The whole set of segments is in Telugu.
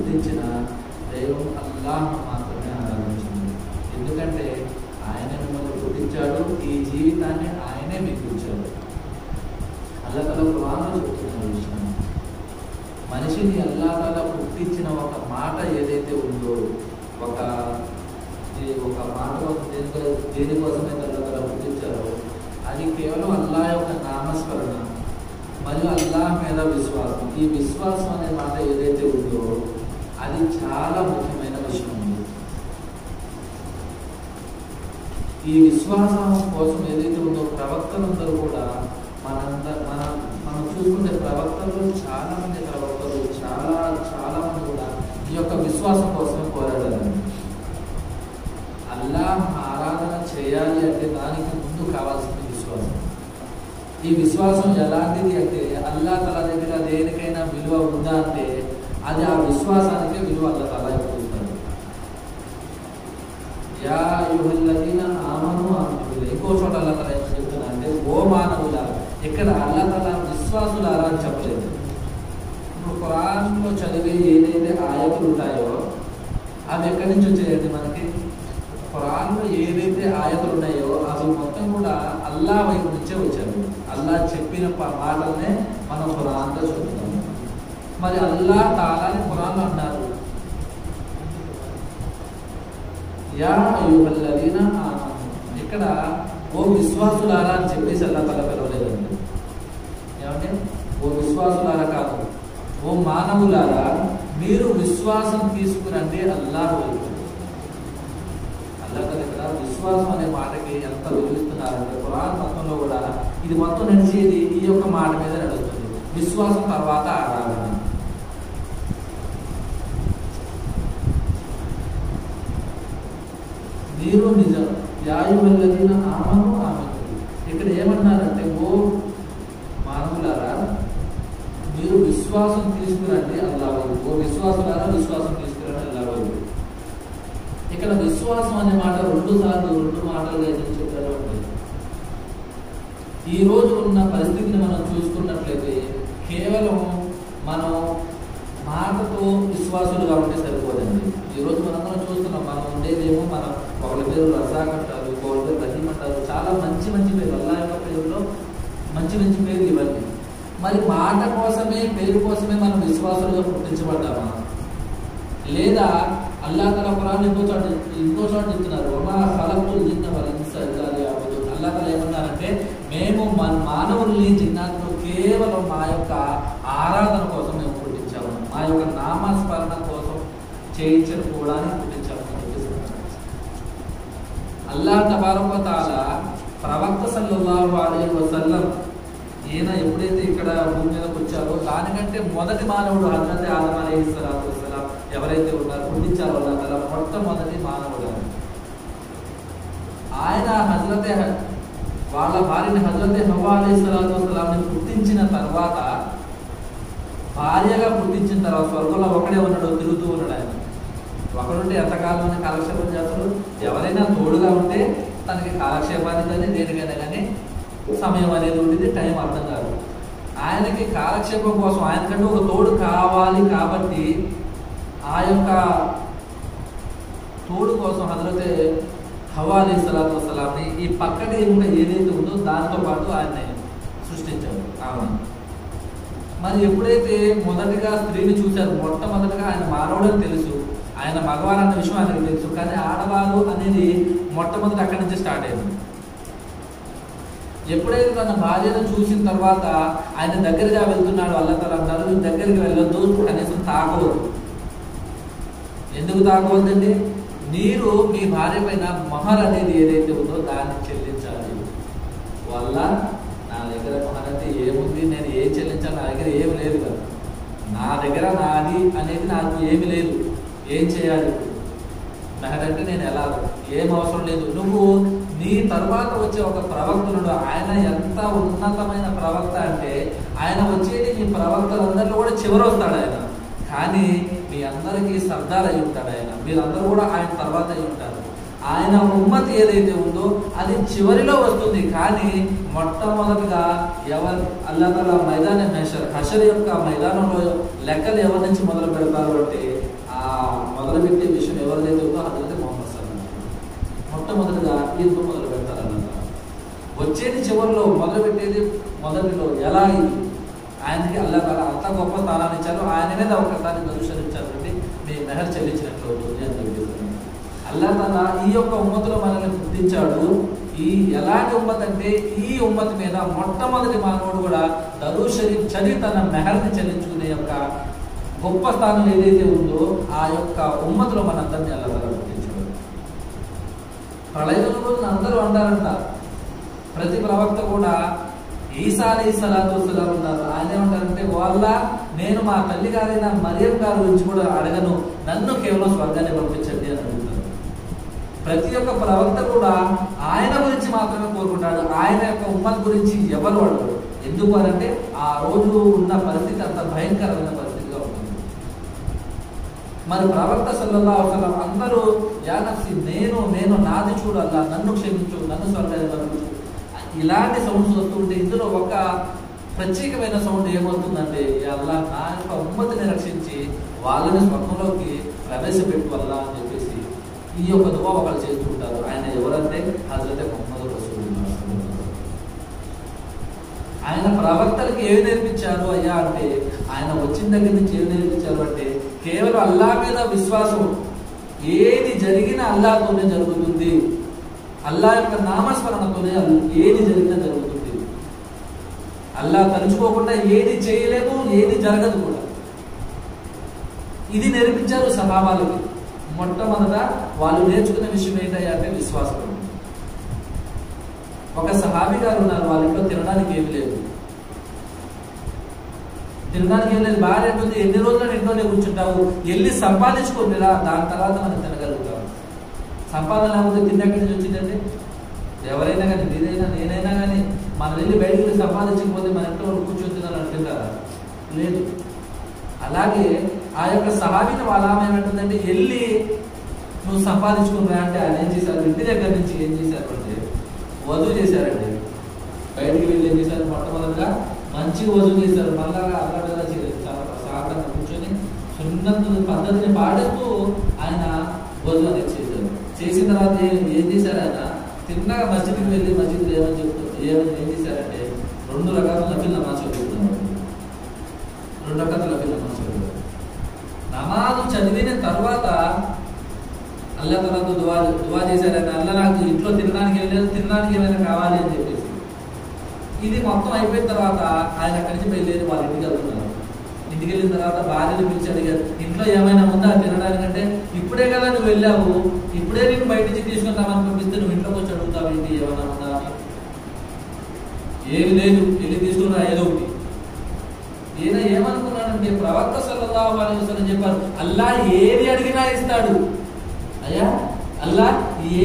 గుర్తించిన దైవం అల్లాహ్ను మాత్రమే ఆరాధించండి. ఎందుకంటే ఆయన మిమ్మల్ని పుట్టించాడు, ఈ జీవితాన్ని ఆయనే మీకు ఇచ్చాడు. అల్లాహ్ తఆలా ఖురాన్లో చెప్తున్న విషయం, మనిషిని అల్లాహ్ తఆలా పుట్టించిన ఒక మాట ఏదైతే ఉందో, ఒక మాట దేనికోసమైతే అల్లాహ్ తఆలా పుట్టించారో అది కేవలం అల్లాహ్ యొక్క నామస్మరణ మరియు అల్లాహ్ మీద విశ్వాసం. ఈ విశ్వాసం అనే మాట ఏదైతే ఉందో అది చాలా ముఖ్యమైన విషయం ఉంది. ఈ విశ్వాసం కోసం ఏదైతే ఉందో ప్రవక్తలందరూ కూడా మనం చూసుకుంటే ప్రవక్తలు చాలా మంది ప్రవక్తలు చాలా మంది కూడా ఈ యొక్క విశ్వాసం కోసమే పోరాడారు. అల్లాహ్ ఆరాధన చేయాలి అంటే దానికి ముందు కావాల్సింది విశ్వాసం. ఈ విశ్వాసం ఎలాంటిది అంటే అల్లాహ్ తఆలా దగ్గర దేనికైనా విలువ ఉందా అంటే అది ఆ విశ్వాసానికే విలువ అల్లాహ్ తఆలా ఇస్తాడు. యా అయ్యుహల్లదీన ఆమను ఆమను. ఇంకో చోట అల్లాహ్ తఆలా ఏం చెప్తున్నా అంటే ఓ మానవులారా. ఇక్కడ అల్లాహ్ తఆలా విశ్వాసులారా అని చెప్పలేదు. ఇప్పుడు ఖురాన్లో చదివే ఏదైతే ఆయతులు ఉంటాయో అవి ఎక్కడి నుంచి వచ్చాయండి మనకి? ఖురాన్లో ఏదైతే ఆయతులు ఉన్నాయో అవి మొత్తం కూడా అల్లాహ్ వైపు నుంచే వచ్చారు. అల్లాహ్ చెప్పిన మాటలనే మనం ఖురాన్లో చదువుతాం. మరి అల్లాహ్ తాలాని ఖురాన్లో అన్నారు, యా అయ్యుహల్లదీన ఆమను. ఇక్కడ ఓ విశ్వాసులారా అని చెప్పేసి అల్లాహ్ తఆలా పిలవలేదండి. ఏమంటే ఓ విశ్వాసులారా కాదు, ఓ మానవులారా మీరు విశ్వాసం తీసుకురండి అల్లాహ్ వైపు. అల్లాహ్ ఇక్కడ విశ్వాసం అనే మాటకి ఎంత విలువిస్తున్నారంటే ఖురాన్ మొత్తంలో కూడా ఇది మొత్తం నడిచేది ఈ యొక్క మాట మీద నడుస్తుంది. విశ్వాసం తర్వాత ఆరాధన. మీరు నిజం యా అయ్యుహల్లదీన ఆమను ఆమను. ఇక్కడ ఏమన్నారంటే ఓ మానవులారా మీరు విశ్వాసం తీసుకురండి అల్లాహ్ వైపు. ఓ విశ్వాసులారా విశ్వాసం తీసుకురండి అల్లాహ్ వైపు. ఇక్కడ విశ్వాసం అనే మాట రెండు మాటలుగా ఎందుకు చెప్పారు అంటే ఈ రోజు ఉన్న పరిస్థితిని మనం చూసుకున్నట్లయితే కేవలం మనం మాటతో విశ్వాసులుగా ఉంటే సరిపోదండి. ఈరోజు మనందరం చూస్తున్నాం, మనం ఉండేదేమో మనం ఒకరి పేరు రజాక్ అంటారు, ఒకరి పేరు రహీం అంటారు, చాలా మంచి పేరు అల్లాహ్ యొక్క పేరులో మంచి పేర్లు ఇవన్నీ. మరి మాట కోసమే పేరు కోసమే మనం విశ్వాసులుగా గుర్తించబడ్డామా? లేదా అల్లాహ్ తఆలా ఖురాన్ ఇంకో చోట చెప్తున్నారు, వమా ఖలఖతుల్ జిన్న వల్ ఇన్స ఇల్లా లియఅబుదూన్. అల్లాహ్ తఆలా ఏమన్నారంటే మేము మానవుల్ని జిన్నాత్ను కేవలం మా యొక్క ఆరాధన కోసం మేము పుట్టించాము, మా యొక్క నామస్మరణ కోసం చేయించుకోవడానికి పుట్టించాము. అల్లాహ్ తబారక వ తఆలా ప్రవక్త సల్లల్లాహు అలైహి వసల్లం ఈయన ఎప్పుడైతే ఇక్కడ భూమి మీదకి వచ్చారో దానికంటే మొదటి మానవుడు హజరత్ ఆదమ్ అలైహిస్సలాతు వస్సలాం ఎవరైతే ఉన్నారో పుట్టించారో అల్లాహ్ తఆలా మొట్టమొదటి మానవుడు. ఆయన వాళ్ళ భార్యని హజరత్ హవ్వ అలైహిస్సలాతు వస్సలాంని పుట్టించిన తర్వాత భార్యగా పుట్టించిన తర్వాత స్వర్గంలో ఒకడే ఉన్నాడు, తిరుగుతూ ఉన్నాడు. ఆయన ఒకడుంటే ఎంతకాలం కాలక్షేపం చేస్తాడు? ఎవరైనా తోడుగా ఉంటే తనకి కాలక్షేపానికి కానీ దేనికైనా కానీ సమయం అనేది ఉండేది, టైం అర్థం కాదు. ఆయనకి కాలక్షేపం కోసం ఆయనకంటే ఒక తోడు కావాలి కాబట్టి ఆ యొక్క తోడు కోసం హజరత్ హవ్వ అలైహిస్సలాతు వస్సలాంని ఈ పక్కటి ఇంకా ఏదైతే ఉందో దాంతో పాటు ఆయన్ని సృష్టించాడు ఆమె. మరి ఎప్పుడైతే మొదటిగా స్త్రీని చూశారు, మొట్టమొదటిగా ఆయన మానవుడని తెలుసు, ఆయన మగవారు అన్న విషయం ఆయనకు తెలుసు, కానీ ఆడవారు అనేది మొట్టమొదటి అక్కడి నుంచి స్టార్ట్ అయింది. ఎప్పుడైతే తన భార్యను చూసిన తర్వాత ఆయన దగ్గరగా వెళ్తున్నాడు, అల్లాహ్ తఆలా అన్నారు నువ్వు దగ్గరికి వెళ్ళొద్దు, కనీసం తాకవద్దు. ఎందుకు తాకవద్దండి? మీరు మీ భార్య పైన మహర్ అనేది ఏదైతే ఉందో దాన్ని చెల్లించాలి. వల్ల నా దగ్గర మహర్ అంటే ఏముంది, నేను ఏం చెల్లించాలి, నా దగ్గర ఏమి లేదు కదా, నా దగ్గర నాది అనేది నాకు ఏమి లేదు, ఏం చేయాలి? మహర్ అంటే నేను ఎలా, ఏం అవసరం లేదు. నువ్వు నీ తర్వాత వచ్చే ఒక ప్రవక్తనుడు, ఆయన ఎంత ఉన్నతమైన ప్రవక్త అంటే ఆయన వచ్చేది మీ ప్రవక్తలందరిలో కూడా చివరి వస్తాడు ఆయన, కానీ మీ అందరికీ సర్దార్ అయి ఉంటాడు ఆయన, మీరందరూ కూడా ఆయన తర్వాత అయి ఉంటారు. ఆయన ఉమ్మతి ఏదైతే ఉందో అది చివరిలో వస్తుంది, కానీ మొట్టమొదటిగా ఎవరు అల్లాహ్ తఆలా మైదాన హషర్ యొక్క మైదానంలో లెక్కలు ఎవరి నుంచి మొదలు పెడతారు అంటే చివరిలో మొదలుపెట్టేది మొదటిలో ఎలా ఇది ఆయనకి అల్లా తాలా అంత గొప్ప స్థానాన్ని ఇచ్చారు. ఆయన మీద ఒకసారి దరుశనిచ్చారు అంటే మీ మెహర్ చెల్లించినట్లు అవుతుంది అని చెప్పేసి అల్లా తాలా ఈ యొక్క ఉమ్మతులో మనల్ని గుర్తించాడు. ఈ ఎలాంటి ఉమ్మత్ అంటే ఈ ఉమ్మత్ మీద మొట్టమొదటి మానవుడు కూడా దరూద్ షరీఫ్ చదివి తన మెహర్ని చెల్లించుకునే యొక్క గొప్ప స్థానం ఏదైతే ఉందో ఆ యొక్క ఉమ్మతులో మనందరినీ అల్లా తాలా గుర్తించాడు. ప్రళయం రోజున అందరూ అంటారంట, ప్రతి ప్రవక్త కూడా ఈసా అలైహిస్సలాతు వస్సలాం ఉన్నారు. ఆయన ఏమంటారంటే వాళ్ళ నేను మా తల్లి గారైన మరియం గారి గురించి కూడా అడగను, నన్ను కేవలం స్వర్గాన్ని పంపించండి అని అడుగుతారు. ప్రతి ఒక్క ప్రవక్త కూడా ఆయన గురించి మాత్రమే కోరుకుంటాడు, ఆయన యొక్క ఉమ్మత్ గురించి ఎవరు అడగరు. ఎందుకు అంటే ఆ రోజు ఉన్న పరిస్థితి అంత భయంకరమైన పరిస్థితిగా ఉంటుంది. మరి ప్రవక్త సల్లల్లాహు అలైహి వసల్లం అందరూ యా నఫ్సీ నేను నాది చూడు అల్లా, నన్ను క్షమించు, నన్ను స్వర్గాన్ని పంపించు ఇలాంటి సౌండ్స్ వస్తుంటే ఇందులో ఒక ప్రత్యేకమైన సౌండ్ ఏమవుతుందంటే అల్లా నా యొక్క ఉమ్మతిని రక్షించి వాళ్ళని స్వర్గంలోకి ప్రవేశపెట్టు అల్లా అని చెప్పేసి ఈ యొక్క దువా ఒకళ్ళు చేస్తూ ఉంటారు. ఆయన ఎవరంటే హజరత్ ముహమ్మద్ రసూలుల్లాహ్. ఆయన ప్రవక్తలకు ఏమి నేర్పించారు అయ్యా అంటే ఆయన వచ్చిన దగ్గర నుంచి ఏమి నేర్పించారు అంటే కేవలం అల్లా మీద విశ్వాసం, ఏది జరిగినా అల్లాతోనే జరుగుతుంది, అల్లా యొక్క నామస్మరణతోనే ఏది జరిగినా జరుగుతుంది, అల్లా తలుచుకోకుండా ఏది చేయలేము, ఏది జరగదు కూడా. ఇది నేర్పించారు సహాబాలకి. మొట్టమొదట వాళ్ళు నేర్చుకున్న విషయం ఏంటంటే అంటే విశ్వాసం. ఒక సహాబీ గారు ఉన్నారు, వాళ్ళ ఇంట్లో తినడానికి ఏమి లేదు, భార్య ఉంటుంది, ఎన్ని రోజులు ఇంట్లోనే కూర్చుంటావు, వెళ్ళి సంపాదించుకోలేరా, దాని తర్వాత మనం తినగలుగుతాం. సంపాదన లేకపోతే తిండి ఎక్కడి నుంచి వచ్చిందంటే ఎవరైనా కానీ మీరైనా నేనైనా కానీ మనం వెళ్ళి బయటికి సంపాదించకపోతే మన ఇంట్లో కూర్చొని తినాలని తింటారా? లేదు. అలాగే ఆ యొక్క సహాబీని వాళ్ళ ఆమె ఏమంటుందంటే వెళ్ళి నువ్వు సంపాదించుకున్నా అంటే ఆయన ఏం చేశారు, ఇంటి దగ్గర నుంచి ఏం చేశారు అంటే వధువు చేశారండి. బయటికి వెళ్ళి ఏం చేశారు, మొట్టమొదటిగా మంచి వధువు చేశారు. మళ్ళా అలా చాలా ప్రశాంతంగా కూర్చొని సున్నత్ పద్ధతిని పాటిస్తూ ఆయన వధువు అనేది చేశారు. చేసిన తర్వాత ఏం చేశారు, ఆయన తిన్నగా మస్జిద్కి వెళ్ళి మస్జిద్లో ఏం చేశారంటే 2 రకాల నఫిల్ నమాజ్ చదువుతున్నారు. 2 రకాల నఫిల్ నమాజ్ చదువుతారు. నమాజ్ చదివిన తర్వాత అల్లా తర్వాత దువా చేశారని అల్లా నాకు ఇంట్లో తినడానికి వెళ్ళలేదు, తినడానికి ఏమైనా కావాలి అని చెప్పేసి. ఇది మొత్తం అయిపోయిన తర్వాత ఆయన అక్కడి నుంచి వెళ్ళేది వాళ్ళ ఇంటికి వెళ్తున్నారు. ఇంటికి వెళ్ళిన తర్వాత భార్యను పిలిచి అడిగారు, ఇంట్లో ఏమైనా ఉందా తినడానికంటే, ఇప్పుడే కదా నువ్వు వెళ్ళావు, ఇప్పుడే నేను బయట నుంచి తీసుకుంటామని పంపిస్తే నువ్వు ఇంట్లోకి వచ్చి అడుగుతావు ఏంటి, ఏమైనా ఉందా అని. ఏమి లేదు, వెళ్ళి తీసుకున్నా ఏదో ఒకటి. ఈయన ఏమనుకున్నాడంటే ప్రవక్త సల్లల్లాహు అలైహి వసల్లం చెప్పారు, అల్లా ఏది అడిగినా ఇస్తాడు. అయ్యా అల్లా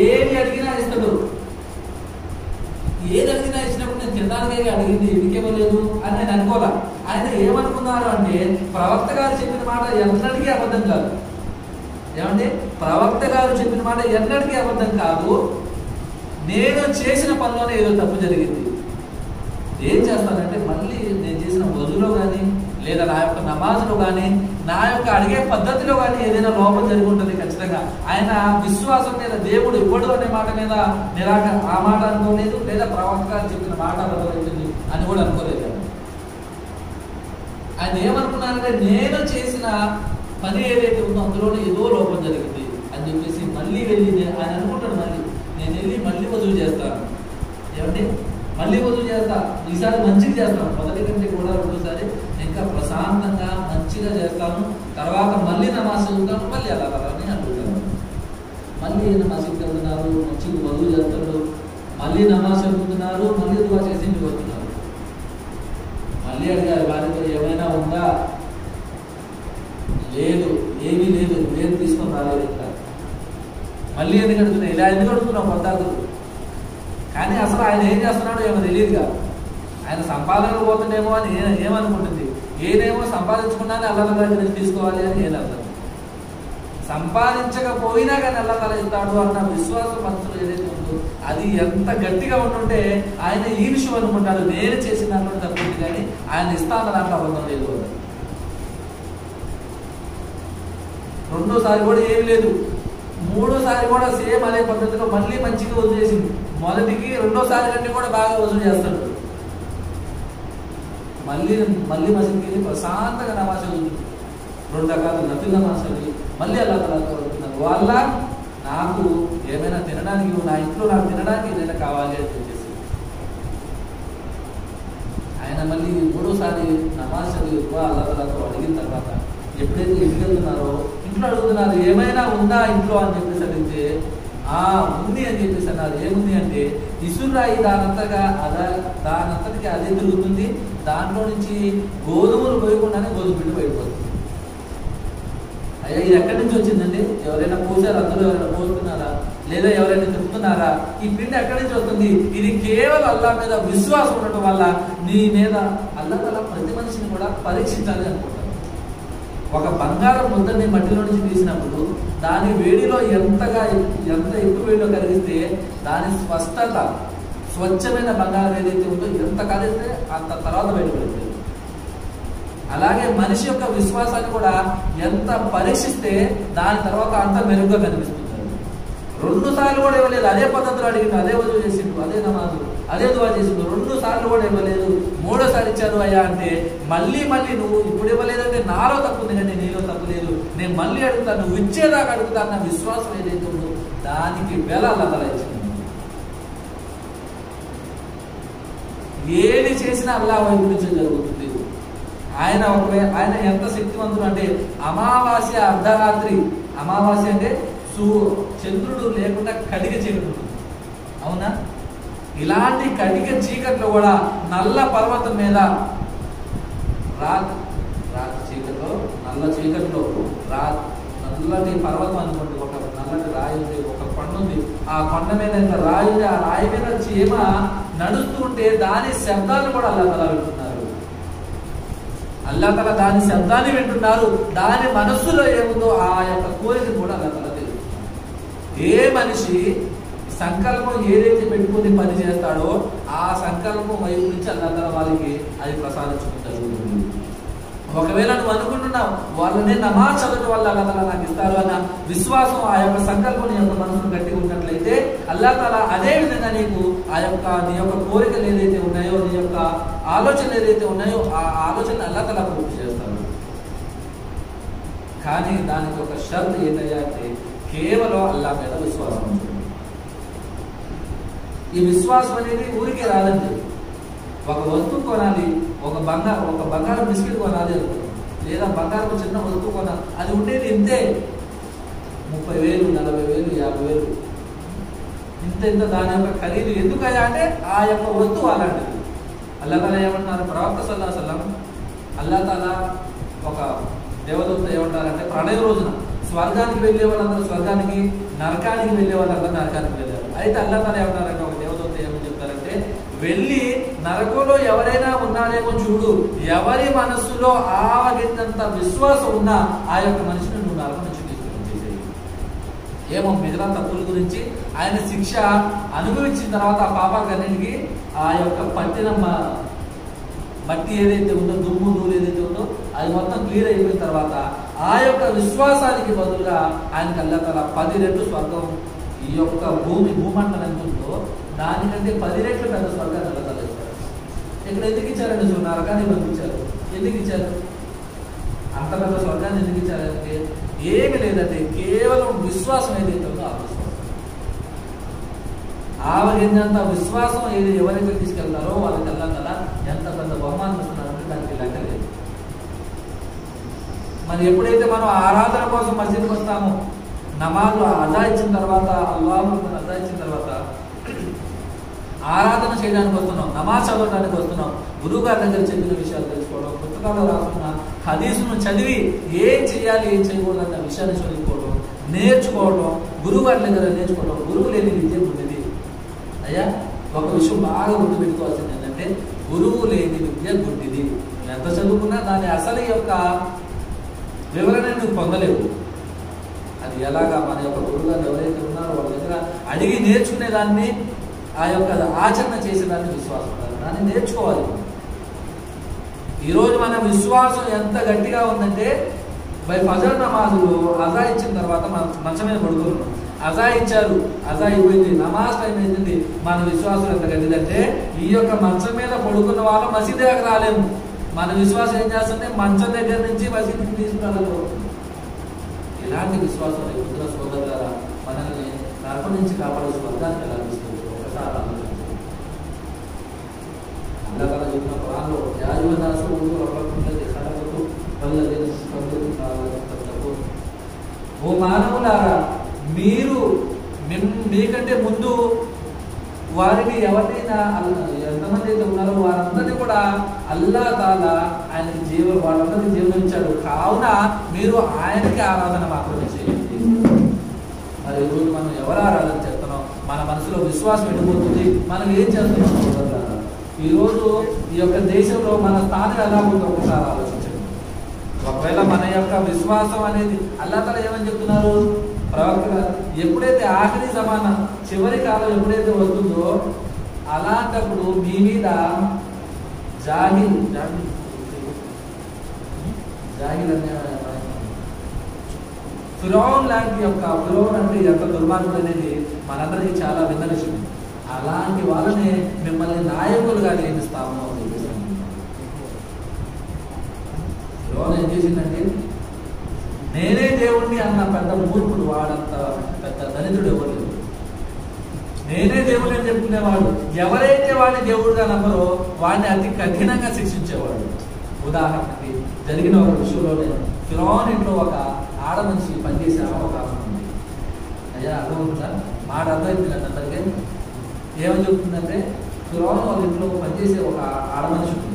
ఏది అడిగినా ఇస్తాడు, ఏది అడిగినా ఇచ్చినప్పుడు నేను తినడానికి అడిగింది ఎందుకేమలేదు అని నేను అనుకోలే. ఆయన ఏమనుకున్నారు అంటే ప్రవక్త గారు చెప్పిన మాట ఎన్నటికీ అబద్ధం కాదు. ఏమంటే ప్రవక్త గారు చెప్పిన మాట ఎన్నటికీ అబద్ధం కాదు, నేను చేసిన పనిలోనే ఏదో తప్పు జరిగింది. ఏం చేస్తానంటే మళ్ళీ నేను చేసిన వధులో కానీ లేదా నా యొక్క నమాజ్లో కానీ నా యొక్క అడిగే పద్ధతిలో కానీ ఏదైనా లోపం జరిగి ఉంటుంది ఖచ్చితంగా. ఆయన విశ్వాసం మీద దేవుడు ఇవ్వడు అనే మాట మీద ఆ మాట అనుకోలేదు, లేదా ప్రవక్త గారు చెప్పిన మాట అబద్ధమైంది అని కూడా అనుకోలేదు. ఆయన ఏమనుకున్నారంటే నేను చేసిన పని ఏదైతే ఉందో అందులోనే ఏదో లోపం జరిగింది అని చెప్పేసి మళ్ళీ వెళ్ళి ఆయన అనుకుంటాడు, నేను వెళ్ళి మళ్ళీ వదులు చేస్తాను. ఏమంటే మళ్ళీ వదులు చేస్తా, ఈసారి మంచిగా చేస్తాను, మొదటి కంటే కూడా 2సారి ఇంకా ప్రశాంతంగా మంచిగా చేస్తాను, తర్వాత మళ్ళీ నమాజ్ చదువుతాను, మళ్ళీ అలా అని అనుకుంటాను. మళ్ళీ నమాజ్కి వెళ్తున్నారు, మంచిగా వదులు చేస్తారు, మళ్ళీ నమాజ్ చదువుతున్నారు, మళ్ళీ దువా చేసి ఇంటికి వస్తున్నారు. మళ్ళీ అడిగారు వారితో ఏమైనా ఉందా, లేదు, ఏమీ లేదు, నేను తీసుకొని రాలేదు ఇంకా. మళ్ళీ ఎందుకు అడుగుతున్నావు, ఇలా ఎందుకు అడుగుతున్నావు పొద్దాకులు. కానీ అసలు ఆయన ఏం చేస్తున్నాడో ఏమో తెలియదుగా. ఆయన సంపాదనకు పోతుండేమో అని ఏమనుకుంటుంది, ఏదేమో సంపాదించుకున్నానే అల్లాహ్ దగ్గర తీసుకోవాలి అని ఏదర్థం. సంపాదించకపోయినా కానీ అల్లాహ్ ఇస్తాడు అన్న విశ్వాసం మనసులో ఏదైతే ఉందో అది ఎంత గట్టిగా ఉంటుంటే ఆయన ఈ విషయం అనుకుంటాడు, నేను చేసిన దాంట్లో తప్పుంది కానీ ఆయన ఇస్తాన దాంట్లో అబద్ధం లేదు. 2సారి కూడా ఏమి లేదు, 3సారి కూడా సేమ్ అదే పద్ధతిలో మళ్ళీ మంచిగా వదిలేసింది. మొదటికి రెండోసారి కంటే కూడా బాగా వసూలు చేస్తాడు. మళ్ళీ మసీద్కి వెళ్ళి ప్రశాంతంగా నమాజ్ చదువుతుంది. 2 రకాల నఫిల్ నమాజ్ చదివి మళ్ళీ అల్లాహ్ తఆలా కోరుతున్నారు, వాళ్ళ నాకు ఏమైనా తినడానికి, నా ఇంట్లో నాకు తినడానికి ఏదైనా కావాలి అని చెప్పేసి ఆయన మళ్ళీ 3వసారి నమాజ్ చదివి అల్లాహ్ తఆలాతో అడిగిన తర్వాత ఎప్పుడైతే ఇంటికి వెళ్తున్నారో ఇంట్లో అడుగుతున్నారు, ఏమైనా ఉందా ఇంట్లో అని చెప్పేసి అడిగితే ఉంది అని చెప్పేసి అన్నారు. ఏముంది అంటే ఇసురాయి దానంతటికి అదే తిరుగుతుంది, దాంట్లో నుంచి గోధుమలు పోయకుండానే గోధుమ పిండి బయటపోతుంది. అయ్యా ఇది ఎక్కడి నుంచి వచ్చిందండి? ఎవరైనా పోసారు, అందులో ఎవరైనా పోస్తున్నారా, లేదా ఎవరైనా తిప్పుతున్నారా? ఈ పిండి ఎక్కడి నుంచి వస్తుంది? ఇది కేవలం అల్లాహ్ మీద విశ్వాసం ఉండటం వల్ల నీ మీద అల్లాహ్ తఆలా ప్రతి మనిషిని కూడా పరీక్షించాలి అనుకుంటారు. ఒక బంగారం ముద్దని మట్టిలో నుంచి తీసినప్పుడు దాని వేడిలో ఎంత ఎక్కువ వేడిలో కరిగిస్తే దాని స్వచ్ఛమైన బంగారం ఏదైతే ఉందో ఎంత కరిగిస్తే అంత తర్వాత బయటపడుతుంది. అలాగే మనిషి యొక్క విశ్వాసాన్ని కూడా ఎంత పరీక్షిస్తే దాని తర్వాత అంత మెరుగ్గా కనిపిస్తుంది. 2 సార్లు కూడా ఇవ్వలేదు, అదే పద్ధతిలో అడిగిండు, అదే వజూ చేసిండు, అదే నమాజు, అదే దువా చేసిండు. 2 సార్లు కూడా ఇవ్వలేదు, 3వసారి ఇచ్చారు అయ్యా అంటే మళ్ళీ నువ్వు ఇప్పుడు ఇవ్వలేదంటే నాలో తప్పు ఉంది కానీ నీలో తప్పు లేదు, నేను మళ్ళీ అడుగుతాను, నువ్వు ఇచ్చేదాకా అడుగుతాను, నా విశ్వాసం ఏదైతే ఉందో దానికి వేళ అల్లాహ్ తఆలా ఇచ్చింది. ఏది చేసినా అల్లాహ్ వైపు నుంచి జరుగుతుంది. ఆయన ఎంత శక్తివంతుడు అంటే అమావాస్య అర్ధరాత్రి, అమావాస్య అంటే చంద్రుడు లేకుండా కటిక చీకటి ఉంటుంది, అవునా? ఇలాంటి కటిక చీకట్లో కూడా నల్ల పర్వతం మీద రాత్రి చీకట్లో నల్ల చీకట్లో నల్లటి పర్వతం అనుకోండి, ఒక నల్లటి రాయి ఉంది, ఒక కొండ ఉంది, ఆ కొండ మీద ఇంత రాయి ఉంది, ఆ రాయి మీద చీమ నడుస్తూ ఉంటే దాని శబ్దాన్ని కూడా అల్లాహ్ తఆలా వింటున్నారు. అల్లాహ్ తఆలా దాని శబ్దాన్ని వింటున్నారు, దాని మనస్సులో ఏముందో ఆ యొక్క కోరిక కూడా అల్లాహ్ తఆలా తెలుస్తున్నారు. ఏ మనిషి సంకల్పం ఏదైతే పెట్టుకుని పని చేస్తాడో ఆ సంకల్పం వైపు నుంచి అల్లాహ్ తఆలా వాళ్ళకి అది ప్రసాదించడం జరుగుతుంది. ఒకవేళ నువ్వు అనుకుంటున్నావు వాళ్ళనే నమాజ్ చదవడం వల్ల అల్లాహ్ తఆలా నాకు ఇస్తారు అన్న విశ్వాసం, ఆ యొక్క సంకల్పం నీ యొక్క మనసును గట్టిగా ఉన్నట్లయితే అల్లాహ్ తఆలా అదే విధంగా నీకు నీ యొక్క కోరికలు ఏదైతే ఉన్నాయో, నీ యొక్క ఆలోచనలు ఏదైతే ఉన్నాయో ఆ ఆలోచన అల్లాహ్ తఆలా పూర్తి చేస్తాడు. కానీ దానికి ఒక షరతు ఏంటయ్యా అంటే కేవలం అల్లాహ్ మీద విశ్వాసం ఉంటుంది. ఈ విశ్వాసం అనేది ఊరికే రాదండి. ఒక వస్తువు కొనాలి, ఒక బంగారం బిస్కెట్ కొనాలి, లేదా బంగారం చిన్న వస్తువు కొనాలి, అది ఉండేది ఇంతే, 30,000, 40,000, 50,000 ఇంత దాని యొక్క ఖరీదు. ఎందుకయ్యా అంటే ఆ యొక్క వస్తువు అలాంటిది. అల్లాహ్ తఆలా ఏమంటున్నారు? ప్రవక్త సల్లల్లాహు అలైహి వసల్లం అల్లాహ్ తఆలా ఒక దేవదూత ఏమంటారంటే ప్రళయ రోజున స్వర్గానికి వెళ్ళే వాళ్ళందరూ స్వర్గానికి, నరకానికి వెళ్ళే వాళ్ళందరూ నరకానికి వెళ్ళారు. అయితే అల్లాహ్ తఆలా ఏమంటారంటే ఒక దేవదూత ఏమని చెప్తారంటే, వెళ్ళి నరకంలో ఎవరైనా ఉన్నారేమో చూడు, ఎవరి మనస్సులో ఆవగింతంత విశ్వాసం ఉన్నా ఆ యొక్క మనిషిని నువ్వు నరకం నుంచి తీసుకుని ఏమో మిగతా తప్పుల గురించి ఆయన శిక్ష అనుభవించిన తర్వాత ఆ పాపాలన్నింటికి ఆ యొక్క పట్టిన మట్టి ఏదైతే ఉందో, దుమ్ము ధూళి ఏదైతే ఉందో అది మొత్తం క్లియర్ అయిపోయిన తర్వాత ఆ యొక్క విశ్వాసానికి బదులుగా ఆయనకి అల్లాహ్ తఆలా 10 రెట్లు స్వర్గం, ఈ యొక్క భూమండలం ఎంత ఉందో దానికంటే 10 రెట్లు పెద్ద స్వర్గాన్ని అల్లాహ్ తఆలా ఇస్తారు. ఇక్కడ ఎందుకు ఇచ్చారండి? నరకాన్ని పంపించారు. ఎందుకు ఇచ్చారు? అంత పెద్ద స్వర్గాన్ని ఎందుకు ఇచ్చారంటే ఏమి లేదంటే కేవలం విశ్వాసం ఏదైతే ఉందో ఆ విశ్వాసం, ఆవగిందంత విశ్వాసం ఏది ఎవరైతే తీసుకెళ్తారో వాళ్ళకి అల్లాహ్ తఆలా ఎంత పెద్ద బహుమానం ఇస్తున్నారంటే దానికి లెక్క లేదు. మరి ఎప్పుడైతే మనం ఆరాధన కోసం మస్జిద్కి వస్తామో, నమాజ్ అదా ఇచ్చిన తర్వాత, అల్లాహ్ అదా ఇచ్చిన తర్వాత ఆరాధన చేయడానికి వస్తున్నాం, నమాజ్ చదవడానికి వస్తున్నాం, గురువు గారి దగ్గర చెప్పిన విషయాలు తెలుసుకోవడం, పుస్తకాల్లో రాసుకున్న హదీసును చదివి ఏం చేయాలి ఏం చేయకూడదు అన్న విషయాన్ని చదువుకోవడం, నేర్చుకోవడం, గురువు గారి దగ్గర నేర్చుకోవడం. గురువు లేని విద్య గుడ్డిది. అయ్యా ఒక విషయం బాగా గుర్తుపెట్టుకోవాల్సింది ఏంటంటే గురువు లేని విద్య గుడ్డిది. ఎంత చదువుకున్నా దాని అసలు యొక్క వివరణ నువ్వు పొందలేవు. అది ఎలాగా మన యొక్క గురువుగారు ఎవరైతే ఉన్నారో వాళ్ళ దగ్గర అడిగి నేర్చుకునే దాన్ని, ఆ యొక్క ఆచరణ చేసేదాన్ని విశ్వాసం ఉండాలి, దాన్ని నేర్చుకోవాలి. ఈరోజు మన విశ్వాసం ఎంత గట్టిగా ఉందంటే ఫజర్ నమాజులు అజా ఇచ్చిన తర్వాత మంచం మీద పడుకున్నాం. అజా ఇచ్చారు, అజా అయిపోయింది, నమాజ్ టైం అయింది. మన విశ్వాసం ఎంత గట్టిదంటే ఈ యొక్క మంచం మీద పడుకున్న వాళ్ళు మసీదు దగ్గర రాలేము. మన విశ్వాసం ఏం చేస్తుంటే మంచం దగ్గర నుంచి మసీదుకి తీసుకురాగలుగుతుంది. ఇలాంటి విశ్వాసం రుద్ర సోదరులారా మనల్ని నరకం నుంచి కాపాడే స్వర్గానికి లభిస్తుంది. ఒకసారి ఆలోచించండి. అల్లాహ్ చెప్పిన ఖురాన్లో యాజువనాసు రబ్బకుంటది ఖలకతు వల్లదీన తత్తకు, ఓ మానవులారా మీరు మీకంటే ముందు వారిని ఎవరైనా ఎంతమంది అయితే ఉన్నారో వారందరినీ కూడా అల్లాహ్ తాలా ఆయనకి వాళ్ళందరికీ జీవనం ఇచ్చాడు. కావున మీరు ఆయనకి ఆరాధన మాత్రమే చేయండి. మరి ఈరోజు మనం ఎవరు ఆరాధన చేస్తున్నాం? మన మనసులో విశ్వాసం ఎండిపోతుంది. మనం ఏం చేస్తున్నాం? ఈరోజు ఈ యొక్క దేశంలో మన స్థానం ఎలా ఉందో ఒకసారి ఆలోచించండి. ఒకవేళ మన యొక్క విశ్వాసం అనేది అల్లాహ్ తాలా ఏమని చెప్తున్నారు? ప్రవక్త ఎప్పుడైతే ఆఖరి జమానా చివరి కాలం ఎప్పుడైతే వస్తుందో అలాంటప్పుడు మీ మీద జాహిల్ అనే ఫిరౌన్ లాంటి యొక్క ఫిరౌన్ అంటే ఎంత దుర్మార్గుడు అనేది మనందరికీ చాలా విన్న విషయం. అలాంటి వాళ్ళని మిమ్మల్ని నాయకులుగా నియమిస్తాము అని చెప్పేసి ఫిరౌన్ ఏం చేసిందంటే నేనే దేవుణ్ణి అన్న పెద్ద మూర్ఖుడు, వాడంత పెద్ద దళితుడు ఎవరు లేడు. నేనే దేవుడు అని చెప్పుకునేవాడు. ఎవరైతే వాడిని దేవుడుగా నమ్మరో వాడిని అతి కఠినంగా శిక్షించేవాడు. ఉదాహరణకి జరిగిన ఒక విషయంలోనే ఫిరౌన్ ఇంట్లో ఒక ఆడ మనిషి పనిచేసే అవకాశం ఉంది. అయ్యా అర్థమవుతుందా? మాట అర్థమైంది అందరికీ. ఏమని చెప్తుందంటే ఫిరౌన్ వాళ్ళ ఇంట్లో పనిచేసే ఒక ఆడ మనిషి ఉంది.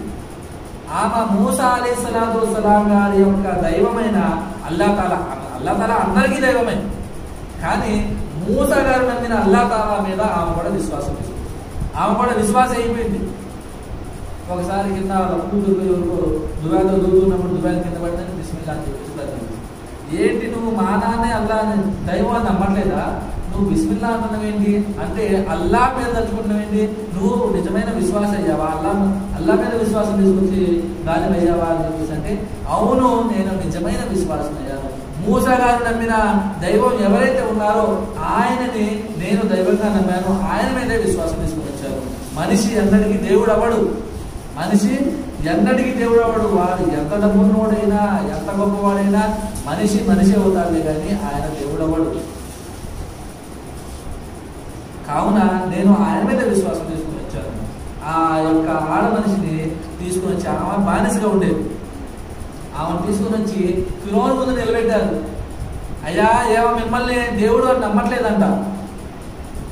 ఆమె మూసా అలైహిస్సలాతు వస్సలాం గారి యొక్క దైవమైన అల్లాహ్ తాలా అందరికీ దైవమే. కానీ మూసా గారు నమ్మిన అల్లాహ్ తాలా మీద ఆమె కూడా విశ్వాసం చేసింది. ఆమె కూడా విశ్వాసం అయిపోయింది. ఒకసారి కింద దుబాయ్లో దూరుతున్నప్పుడు దుబాయ్ కింద పడితే బిస్మిల్లా అని చెప్పి, ఏంటి నువ్వు మా నాన్నే అల్లాహ్ దైవం అని నమ్మట్లేదా? నువ్వు బిస్మిల్లా అంటున్నావేంటి అంటే అల్లాహ్ మీద తలుచుకుంటున్నావేంటి? నువ్వు నిజమైన విశ్వాసం అయ్యావా? అల్లాహ్ మీద విశ్వాసం తీసుకొచ్చి గాలి అయ్యావా అని చెప్పేసి అంటే అవును నేను నిజమైన విశ్వాసం అయ్యాను. మూసా గారు నమ్మిన దైవం ఎవరైతే ఉన్నారో ఆయనని నేను దైవంగా నమ్మాను, ఆయన మీదే విశ్వాసం తీసుకుని వచ్చాను. మనిషి ఎన్నటికీ దేవుడు అవ్వడు. మనిషి ఎన్నటికీ దేవుడు అవ్వడు. వాడు ఎంత డబ్బున్నోడైనా ఎంత గొప్పవాడైనా మనిషి అవుతాడే కానీ ఆయన దేవుడు అవ్వడు. కావున నేను ఆయన మీద విశ్వాసం తీసుకుని వచ్చాను. ఆ యొక్క ఆడ మనిషిని తీసుకుని వచ్చి ఆమె బానిసగా ఉండేది. ఆమెను తీసుకుని వచ్చి ఫిరౌన్ ముందు నిలబెట్టారు. అయ్యా ఏమో మిమ్మల్ని దేవుడు అని నమ్మట్లేదంట.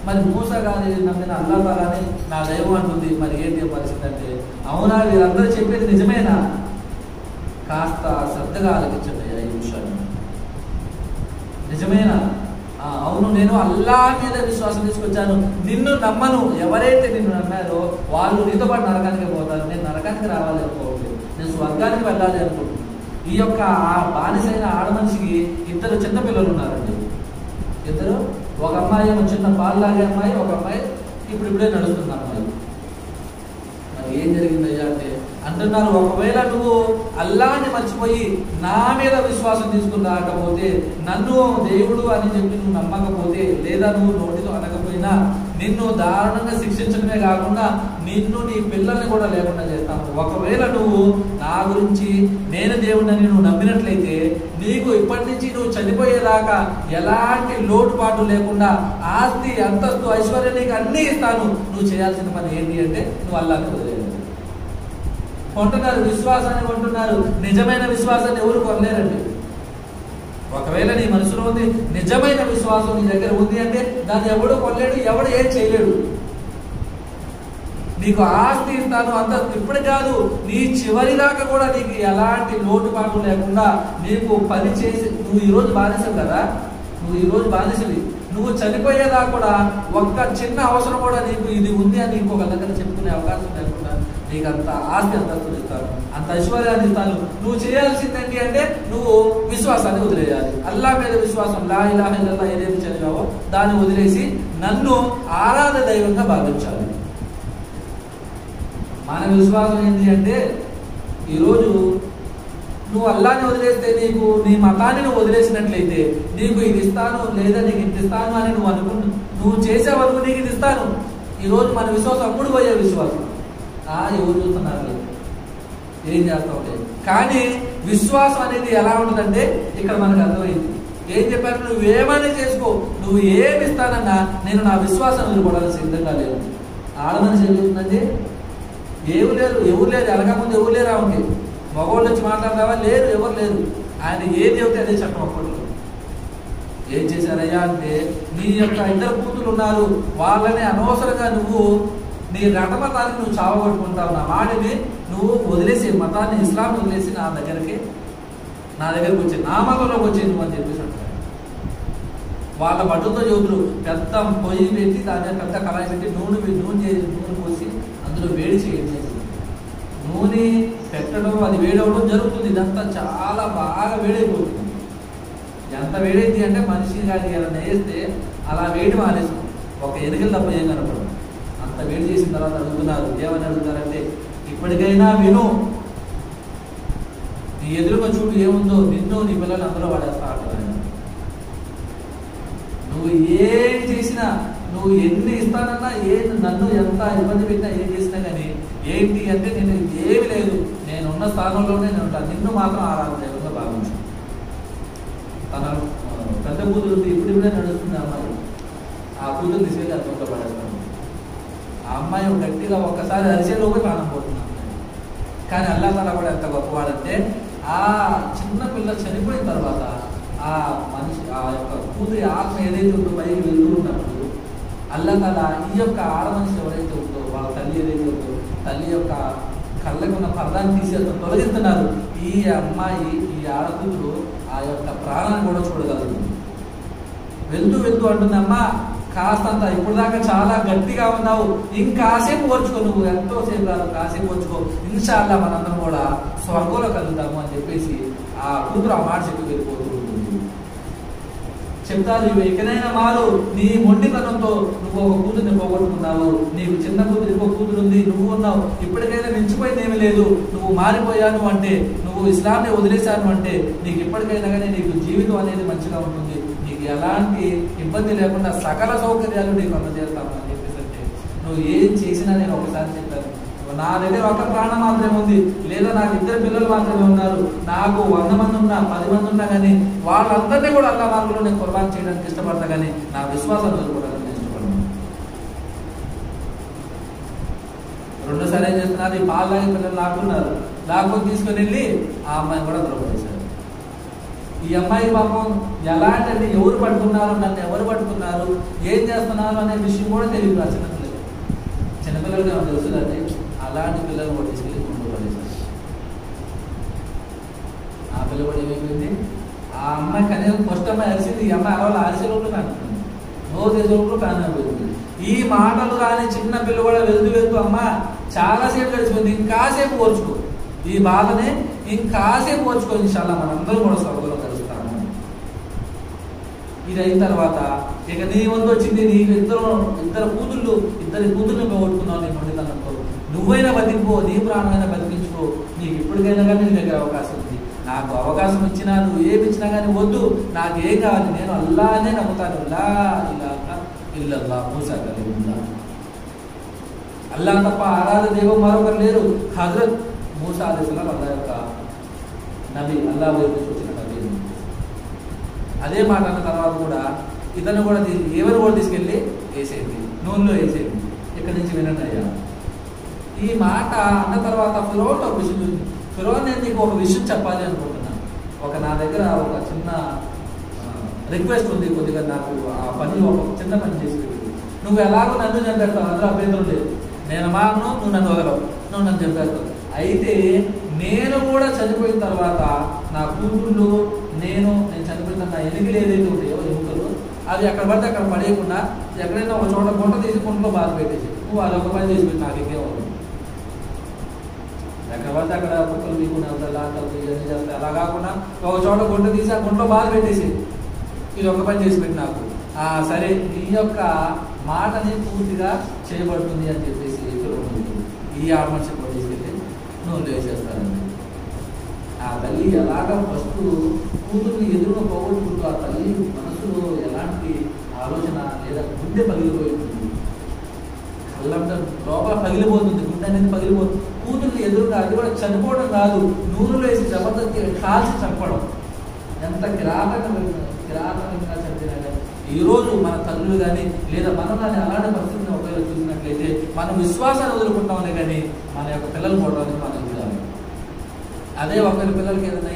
మరి మూసా గారి నమ్మిన అల్లాహ్ తాలాని నా దైవం అంటుంది. మరి ఏంటి పరిస్థితి అంటే అవునా వీరందరూ చెప్పేది నిజమేనా? కాస్త శ్రద్ధగా ఆలోచించండి ఈ విషయాన్ని. నిజమేనా? అవును నేను అల్లాహ్ మీద విశ్వాసం తీసుకొచ్చాను. నిన్ను నమ్మను. ఎవరైతే నిన్ను నమ్మారో వాళ్ళు నీతో పాటు నరకానికి పోతారు. నేను నరకానికి రావాలి అనుకోవట్లేదు, నేను స్వర్గానికి వెళ్ళాలి అనుకుంటున్నాను. ఈ యొక్క బానిసైన ఆడ మనిషికి ఇద్దరు చిన్నపిల్లలు ఉన్నారండి. ఇద్దరు, ఒక అమ్మాయి ఏమో చిన్న పాలు లాగే అమ్మాయి, ఒక అమ్మాయి ఇప్పుడిప్పుడే నడుస్తున్న అమ్మాయి. మరి ఏం జరిగిందయ్యా అంటే అంటున్నారు, ఒకవేళ నువ్వు అల్లాహ్ని మర్చిపోయి నా మీద విశ్వాసం తీసుకుని రాకపోతే, నన్ను దేవుడు అని చెప్పి నువ్వు నమ్మకపోతే, లేదా నువ్వు నోటితో అనకపోయినా నిన్ను దారుణంగా శిక్షించడమే కాకుండా నిన్ను నీ పిల్లల్ని కూడా లేకుండా చేస్తాను. ఒకవేళ నువ్వు నా గురించి నేను దేవుడిని నువ్వు నమ్మినట్లయితే నీకు ఇప్పటి నుంచి నువ్వు చనిపోయేదాకా ఎలాంటి లోటుపాటు లేకుండా ఆస్తి అంతస్తు ఐశ్వర్యం నీకు అన్నీ ఇస్తాను. నువ్వు చేయాల్సిన పని ఏంటి అంటే నువ్వు అల్లాహ్ని వదిలేయాలి. కొంటున్నారు, విశ్వాసాన్ని కొంటున్నారు. నిజమైన విశ్వాసాన్ని ఎవరు కొనలేరండి. ఒకవేళ నీ మనసులో ఉంది నిజమైన విశ్వాసం నీ దగ్గర ఉంది అంటే దాన్ని ఎవడు కొనలేడు, ఎవడు ఏం చేయలేడు. నీకు ఆస్తి ఇస్తాను అంత ఇప్పుడు కాదు, నీ చివరి దాకా కూడా నీకు ఎలాంటి లోటుపాటు లేకుండా నీకు పని చేసి, నువ్వు ఈరోజు బానిసవు కదా, నువ్వు ఈరోజు బానిసవి, నువ్వు చనిపోయేదాకా కూడా ఒక్క చిన్న అవసరం కూడా నీకు ఇది ఉంది అని ఇంకొక దగ్గర చెప్పుకునే అవకాశం లేకుండా నీకు అంత ఆస్తి అంతస్తులు ఇస్తాను, అంత ఐశ్వర్యాన్ని ఇస్తాను. నువ్వు చేయాల్సిందేంటి అంటే నువ్వు విశ్వాసాన్ని వదిలేయాలి. అల్లాహ్ మీద విశ్వాసం, లా ఇలాహ ఇల్లల్లాహ్ ఏదైతే చదివావో దాన్ని వదిలేసి నన్ను ఆరాధ దైవంగా భావించాలి. మన విశ్వాసం ఏంటి అంటే ఈరోజు నువ్వు అల్లాని వదిలేస్తే నీకు నీ మతాన్ని నువ్వు వదిలేసినట్లయితే నీకు ఇది ఇస్తాను లేదా నీకు ఇంత ఇస్తాను అని నువ్వు అనుకుంటు నువ్వు చేసే వరకు నీకు ఇది ఇస్తాను. ఈరోజు మన విశ్వాసం అమ్ముడు పోయే విశ్వాసం. ఎవరు చూస్తున్నారు లేదు, ఏం చేస్తాం లేదు. కానీ విశ్వాసం అనేది ఎలా ఉంటుందంటే ఇక్కడ మనకు అర్థమైంది. ఏం చెప్పారు? నువ్వేమైనా చేసుకో, నువ్వు ఏమి ఇస్తానన్నా నేను నా విశ్వాసం వదిలిపోవడానికి సిద్ధంగా లేదు. ఆడమని చెబుతుందండి, ఎవరు లేరు ఎలగముందు ఎవరు లేరు ఆమెకి. మగవాళ్ళు వచ్చి మాట్లాడతావా? లేరు, ఎవరు లేరు. ఆయన ఏది చెబితే అదే చట్టం. అప్పట్లో ఏం చేశారయ్యా అంటే, నీ యొక్క ఇద్దరు కూతురు ఉన్నారు, వాళ్ళని అనవసరంగా నువ్వు నీ మతాన్ని నువ్వు చావగొట్టుకుంటావు. నా మాటని నువ్వు వదిలేసి మతాన్ని ఇస్లాం వదిలేసి నా దగ్గరికి వచ్చి నా మతంలోకి వచ్చి నువ్వు అని చెప్పేసి అంటారు. వాళ్ళ బట్టలతో చెబుతురు. పెద్ద పొయ్యి పెట్టి దాని పెద్ద కళాయి పెట్టి నూనె పోసి అందులో వేడి చేయండి. నూనె పెట్టడం, అది వేడవడం జరుగుతుంది. ఇదంతా చాలా బాగా వేడైపోతుంది. ఎంత వేడైంది అంటే మనిషి కానీ ఎలా వేస్తే అలా వేడి మానేస్తాం. ఒక ఎనుకలు తప్ప ఏం కనపడదు. అంత వేడి చేసిన తర్వాత అడుగుతున్నారు. ఏమని అడుగుతారంటే, ఇప్పటికైనా విను, నీ ఎదురుగా చూడు ఏముందో, నిన్ను నీ పిల్లలు అందులో పడేస్తా అంటారు. నువ్వు ఏం చేసినా, నువ్వు ఎన్ని ఇస్తానన్నా, నన్ను ఎంత ఇబ్బంది పెట్టినా, ఏం చేసినా కానీ ఏంటి అంటే నేను ఏమి లేదు, నేను ఉన్న స్థానంలోనే నేను ఉంటాను, నిన్ను మాత్రం ఆరాధన భావించు. తన పెద్ద కూతురు ఇప్పుడిప్పుడే నడుస్తుంది అమ్మాయి. ఆ కూతురు తీసుకెళ్ళి అతనితో పడేస్తాను. ఆ అమ్మాయి గట్టిగా ఒక్కసారి అరిచేలోకి ప్రాణం పోతుంది. కానీ అల్లా తాలా కూడా ఎంత గొప్పవాడంటే, ఆ చిన్న పిల్ల చనిపోయిన తర్వాత ఆ మనిషి, ఆ యొక్క కూతురి ఆత్మ ఏదైతే ఉందో పైకి వెళ్తూ ఉన్నప్పుడు అల్లా తాలా ఈ యొక్క ఆడ మనిషి ఎవరైతే ఉందో, వాళ్ళ తల్లి ఏదైతే ఉందో, తల్లి యొక్క కళ్ళకు ఉన్న పర్దాన్ని తీసి అతను తొలగిస్తున్నారు. ఈ అమ్మాయి, ఈ ఆడకూతురు ఆ యొక్క ప్రాణాన్ని కూడా చూడగలదు. వెళ్తూ అంటుంది, అమ్మా కాస్తంత ఇప్పుడు దాకా చాలా గట్టిగా ఉన్నావు, ఇంకాసేపు ఓర్చుకో, నువ్వు ఎంతో సేపు రాదు, కాసేపు ఓర్చుకో, ఇన్షాల్లా మనందరం కూడా స్వర్గంలో కలుగుతాము అని చెప్పేసి ఆ కూతురు ఆ మాట చెప్పి వెళ్ళిపోతూ ఉంటుంది. చెప్తారు, ఇవి ఎక్కడైనా మారు, నీ మొండితనంతో నువ్వు ఒక కూతుర్ని పోగొట్టుకున్నావు, నీకు చిన్న కూతురు ఇంకో కూతురు ఉంది, నువ్వు ఉన్నావు, ఇప్పటికైనా మించిపోయింది ఏమీ లేదు, నువ్వు మారిపోయాను అంటే, నువ్వు ఇస్లాంని వదిలేశాను అంటే నీకు ఇప్పటికైనా కానీ నీకు జీవితం అనేది మంచిగా ఉంటుంది, నీకు ఎలాంటి ఇబ్బంది లేకుండా సకల సౌకర్యాలు నీకు అందజేస్తాము అని చెప్పేసి అంటే, నువ్వు ఏం చేసినా నేను ఒకసారి చెప్పాను, నా దగ్గర ఒక ప్రాణం మాత్రమే ఉంది, లేదా నాకు ఇద్దరు పిల్లలు మాత్రమే ఉన్నారు, నాకు 100 మంది ఉన్నా 10 మంది ఉన్నా కానీ వాళ్ళందరినీ కూడా అల్లా మార్గంలో నేను కుర్బాన్ చేయడానికి ఇష్టపడతా, కానీ నా విశ్వాసాన్ని వదులుకోవడానికి నేను ఇష్టపడను. రెండోసారి ఏం చేస్తున్నారు, ఈ పాలు తాగే పిల్లలు లాక్కొని తీసుకొని వెళ్ళి ఆ అమ్మాయిని కూడా ద్రోపడేశారు. ఈ అమ్మాయి పాపం ఎలాంటి, ఎవరు పట్టుకున్నారు, నన్ను ఎవరు పట్టుకున్నారు, ఏం చేస్తున్నారు అనే విషయం కూడా తెలియదు ఆ చిన్నపిల్లలకి ఏమో తెలుస్తుందండి. అలాంటి పిల్లలు కూడా తీసుకెళ్ళి ముందు పడేశారు. ఆ పిల్ల కూడా ఏమైపోయింది, ఆ అమ్మాయి కనీసం ఫస్ట్ అమ్మాయి అరిసింది, ఈ అమ్మాయి అలా అరిసే లోపల కానుకుంది, నోరు చేసే లోపల కానిపోయింది. ఈ మాటలు కానీ చిన్న పిల్ల కూడా వెళ్తూ అమ్మ చాలాసేపు గడిచిపోయింది, ఇంకాసేపు ఓర్చుకో, ఈ బాధనే ఇంకాసేపు ఓర్చుకో, ఇన్షాల్లా మనందరూ కూడా స్వర్గంలో కలుస్తాము. ఇది అయిన తర్వాత ఇక నీ వంతు వచ్చింది, నీకు ఇద్దరు కూతుర్ని పోగొట్టుకున్నావు నీ మొండితనంతో, నువ్వైనా బతికిపో, నీ ప్రాణమైనా బతికించుకో, నీకు ఇప్పటికైనా కానీ నీ దగ్గర అవకాశం ఉంది, నాకు అవకాశం ఇచ్చినా నువ్వు ఏమి ఇచ్చినా కానీ వద్దు, నాకు ఏం కావాలి, నేను అల్లానే నమ్ముతాను, లా ఇలాహా ఇల్లల్లాహ్ మూసా కలీముల్లాహ్, అల్లా తప్ప ఆరాధన దైవం మరొకరు లేరు. హజరత్ మూసా అలైహిస్సలాం అల్లా యొక్క నబీ, అల్లా వైపు వచ్చిన నబీ. అదే మాట అన్న తర్వాత కూడా ఇతను కూడా ఎవరు కూడా తీసుకెళ్ళి వేసేయండి, నూనెలో వేసేయండి, ఇక్కడి నుంచి వినండి అయ్యా. ఈ మాట అన్న తర్వాత ఫిరోన్ ఒక విషయం చూసింది. ఫిరోన్, నేను నీకు ఒక విషయం చెప్పాలి అనుకుంటున్నాను, నా దగ్గర ఒక చిన్న రిక్వెస్ట్ ఉంది, కొద్దిగా నాకు ఆ పని ఒక చిన్న పని చేసి, నువ్వు ఎలాగో నన్ను చంపేస్తావు, అందులో అభ్యంతరం లేదు, నేను మాను, నువ్వు నన్ను వదలవు, నువ్వు నన్ను చంపేస్తావు, అయితే నేను కూడా చనిపోయిన తర్వాత నా కూతుళ్ళు నేను చనిపోయిన నా ఎలుకలు ఏదైతే ఉంటాయో ఎముకలు, అది ఎక్కడ పడితే అక్కడ పడేయకుండా ఎక్కడైనా ఒక చోట గుంట తీసి గుంటలో బాధ పెట్టేసి నువ్వు అదొక పని చేసి పెట్టి నాకు ఇంకేమవుతుంది, ఎక్కడ పడితే అక్కడ కుక్కలు మీకునే ఇవన్నీ చేస్తే అలా కాకుండా ఒక చోట గుంట తీసి ఆ గుంటలో బాధ పెట్టేసి ఇది ఒక పని చేసి పెట్టి నాకు సరే నీ యొక్క మాటని పూర్తిగా చేయబడుతుంది అని చెప్పేసి ఈ ఆర్మర్షిప్ తీసుకెళ్ళి నువ్వు వేసేస్తానండి. ఆ తల్లి ఎలాగ ఫస్ట్ కూతుర్ని ఎదురుగా పోగొట్టుకుంటూ ఆ తల్లి మనసులో ఎలాంటి ఆలోచన లేదా గుండె పగిలిపోయి ఉంటుంది, కళ్ళంతా లోపల పగిలిపోతుంది, గుండె అనేది పగిలిపోతుంది. కూతుర్ని ఎదురుగా, అది కూడా చనిపోవడం కాదు, నూనెలో వేసి జబర్దస్తి కాల్చి చంపడం, ఎంత కిరాతకంగా చంపినా. ఈరోజు మన తల్లులు కానీ లేదా మనం కానీ అలాంటి పరిస్థితిని ఒకవేళ చూసినట్లయితే మనం విశ్వాసాన్ని వదులుకుంటామని కానీ మన యొక్క పిల్లలు పోవడానికి మనం చూడాలి. అదే ఒకరి పిల్లలకి ఏదైనా